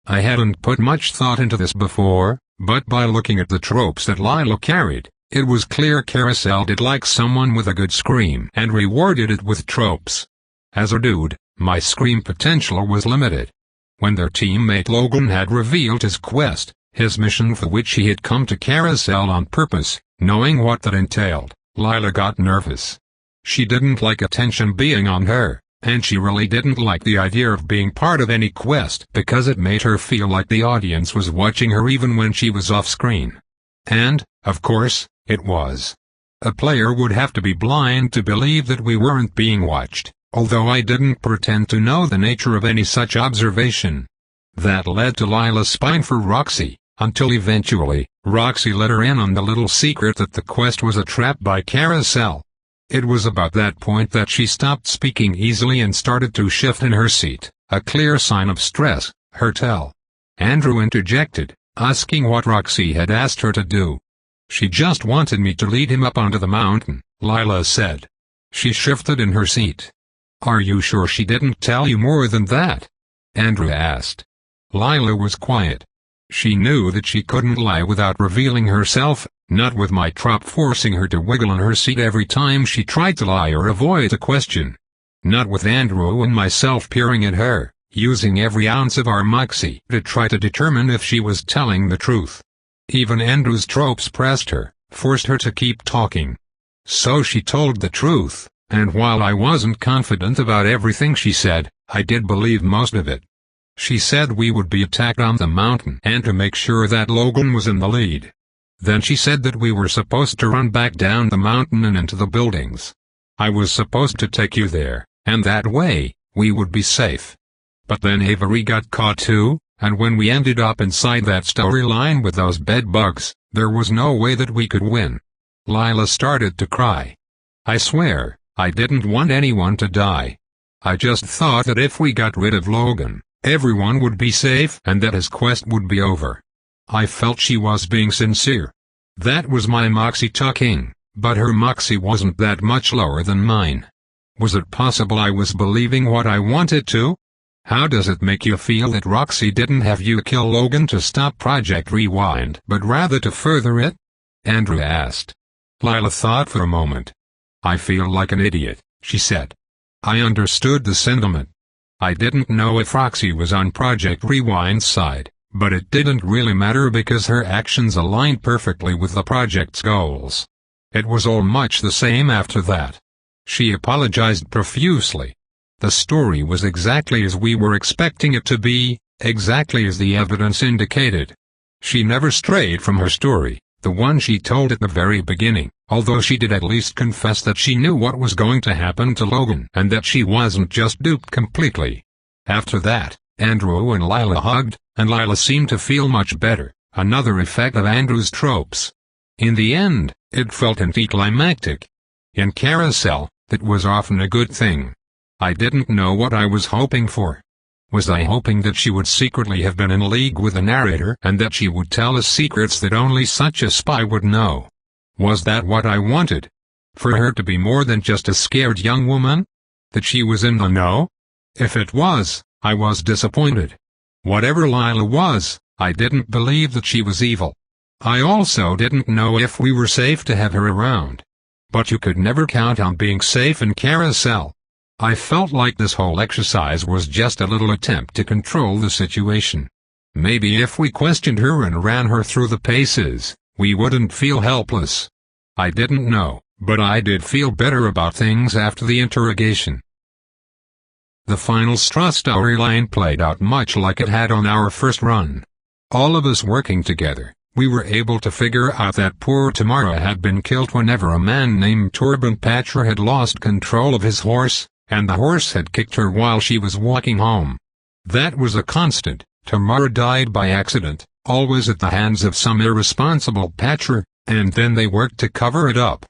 Speaker 1: I hadn't put much thought into this before, but by looking at the tropes that Lila carried, it was clear Carousel did like someone with a good scream and rewarded it with tropes. As a dude, my scream potential was limited. When their teammate Logan had revealed his quest, his mission for which he had come to Carousel on purpose, knowing what that entailed, Lila got nervous. She didn't like attention being on her, and she really didn't like the idea of being part of any quest because it made her feel like the audience was watching her even when she was off screen. And, of course, it was. A player would have to be blind to believe that we weren't being watched, although I didn't pretend to know the nature of any such observation. That led to Lila's spine for Roxy, until eventually, Roxy let her in on the little secret that the quest was a trap by Carousel. It was about that point that she stopped speaking easily and started to shift in her seat, a clear sign of stress. "Tell." Andrew interjected, asking what Roxy had asked her to do. "She just wanted me to lead him up onto the mountain," Lila said. She shifted in her seat. "Are you sure she didn't tell you more than that?" Andrew asked. Lila was quiet. She knew that she couldn't lie without revealing herself, not with my trap forcing her to wiggle in her seat every time she tried to lie or avoid a question. Not with Andrew and myself peering at her, using every ounce of our moxie to try to determine if she was telling the truth. Even Andrew's tropes pressed her, forced her to keep talking. So she told the truth, and while I wasn't confident about everything she said, I did believe most of it. She said we would be attacked on the mountain and to make sure that Logan was in the lead. Then she said that we were supposed to run back down the mountain and into the buildings. I was supposed to take you there, and that way, we would be safe. But then Avery got caught too, and when we ended up inside that storyline with those bed bugs, there was no way that we could win. Lila started to cry. "I swear, I didn't want anyone to die. I just thought that if we got rid of Logan, everyone would be safe and that his quest would be over." I felt she was being sincere. That was my moxie talking, but her moxie wasn't that much lower than mine. Was it possible I was believing what I wanted to? "How does it make you feel that Roxy didn't have you kill Logan to stop Project Rewind but rather to further it?" Andrew asked. Lila thought for a moment. "I feel like an idiot," she said. I understood the sentiment. I didn't know if Roxy was on Project Rewind's side, but it didn't really matter because her actions aligned perfectly with the project's goals. It was all much the same after that. She apologized profusely. The story was exactly as we were expecting it to be, exactly as the evidence indicated. She never strayed from her story, the one she told at the very beginning, although she did at least confess that she knew what was going to happen to Logan and that she wasn't just duped completely. After that, Andrew and Lila hugged, and Lila seemed to feel much better, another effect of Andrew's tropes. In the end, it felt anticlimactic. In Carousel, that was often a good thing. I didn't know what I was hoping for. Was I hoping that she would secretly have been in league with the narrator and that she would tell us secrets that only such a spy would know? Was that what I wanted? For her to be more than just a scared young woman? That she was in the know? If it was, I was disappointed. Whatever Lila was, I didn't believe that she was evil. I also didn't know if we were safe to have her around. But you could never count on being safe in Carousel. I felt like this whole exercise was just a little attempt to control the situation. Maybe if we questioned her and ran her through the paces, we wouldn't feel helpless. I didn't know, but I did feel better about things after the interrogation. The final straw storyline played out much like it had on our first run. All of us working together, we were able to figure out that poor Tamara had been killed whenever a man named Torben Patra had lost control of his horse, and the horse had kicked her while she was walking home. That was a constant. Tamara died by accident, always at the hands of some irresponsible Patra, and then they worked to cover it up.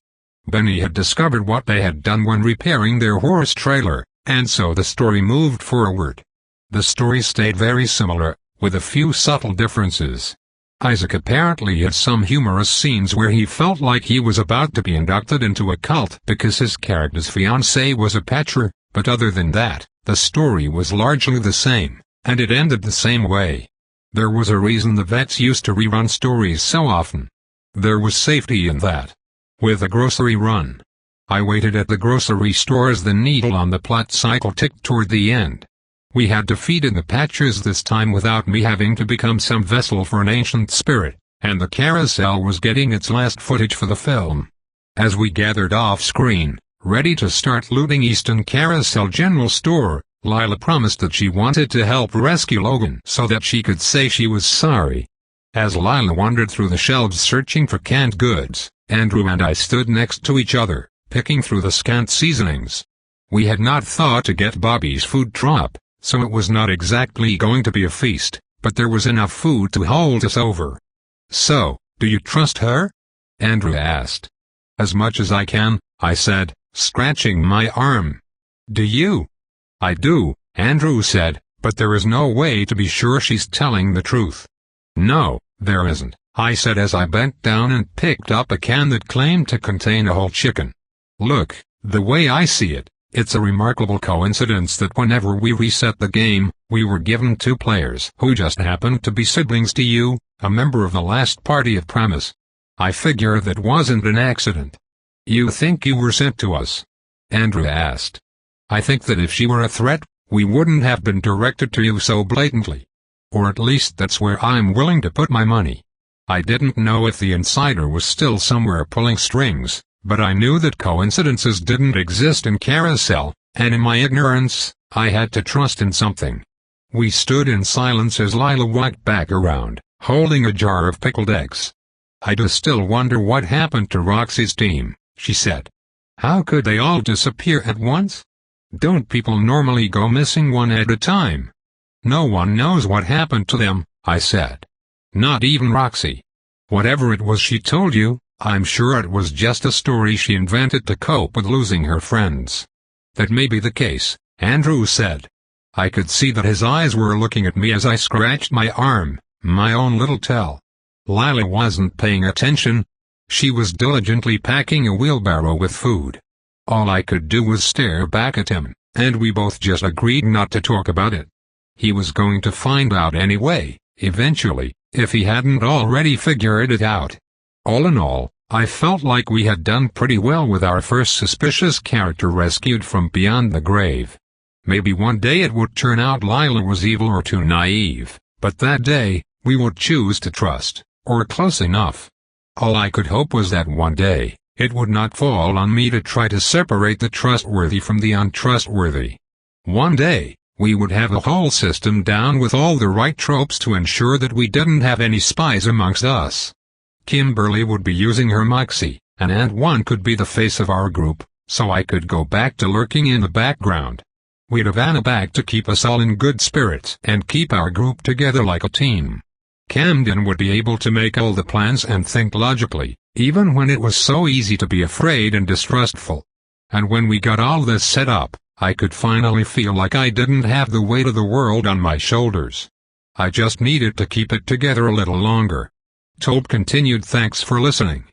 Speaker 1: Benny had discovered what they had done when repairing their horse trailer, and so the story moved forward. The story stayed very similar, with a few subtle differences. Isaac apparently had some humorous scenes where he felt like he was about to be inducted into a cult because his character's fiancée was a Patra, but other than that, the story was largely the same, and it ended the same way. There was a reason the vets used to rerun stories so often. There was safety in that. With a grocery run, I waited at the grocery store as the needle on the plot cycle ticked toward the end. We had defeated the Patras this time without me having to become some vessel for an ancient spirit, and the Carousel was getting its last footage for the film. As we gathered off-screen, ready to start looting Easton Carousel General Store, Lila promised that she wanted to help rescue Logan so that she could say she was sorry. As Lila wandered through the shelves searching for canned goods, Andrew and I stood next to each other, picking through the scant seasonings. We had not thought to get Bobby's food drop, so it was not exactly going to be a feast, but there was enough food to hold us over. "So, do you trust her?" Andrew asked. "As much as I can," I said, scratching my arm. "Do you?" "I do," Andrew said, "but there is no way to be sure she's telling the truth." "No, there isn't," I said as I bent down and picked up a can that claimed to contain a whole chicken. "Look, the way I see it, it's a remarkable coincidence that whenever we reset the game, we were given two players who just happened to be siblings to you, a member of the last party of premise. I figure that wasn't an accident." "You think you were sent to us?" Andrew asked. "I think that if she were a threat, we wouldn't have been directed to you so blatantly. Or at least that's where I'm willing to put my money." I didn't know if the insider was still somewhere pulling strings, but I knew that coincidences didn't exist in Carousel, and in my ignorance, I had to trust in something. We stood in silence as Lila walked back around, holding a jar of pickled eggs. "I do still wonder what happened to Roxy's team," she said. "How could they all disappear at once? Don't people normally go missing one at a time?" "No one knows what happened to them," I said. "Not even Roxy. Whatever it was she told you, I'm sure it was just a story she invented to cope with losing her friends." "That may be the case," Andrew said. I could see that his eyes were looking at me as I scratched my arm, my own little tell. Lila wasn't paying attention. She was diligently packing a wheelbarrow with food. All I could do was stare back at him, and we both just agreed not to talk about it. He was going to find out anyway, eventually, if he hadn't already figured it out. All in all, I felt like we had done pretty well with our first suspicious character rescued from beyond the grave. Maybe one day it would turn out Lila was evil or too naive, but that day, we would choose to trust, or close enough. All I could hope was that one day, it would not fall on me to try to separate the trustworthy from the untrustworthy. One day, we would have a whole system down with all the right tropes to ensure that we didn't have any spies amongst us. Kimberly would be using her moxie, and Aunt One could be the face of our group, so I could go back to lurking in the background. We'd have Anna back to keep us all in good spirits and keep our group together like a team. Camden would be able to make all the plans and think logically, even when it was so easy to be afraid and distrustful. And when we got all this set up, I could finally feel like I didn't have the weight of the world on my shoulders. I just needed to keep it together a little longer. Tope continued. "Thanks for listening.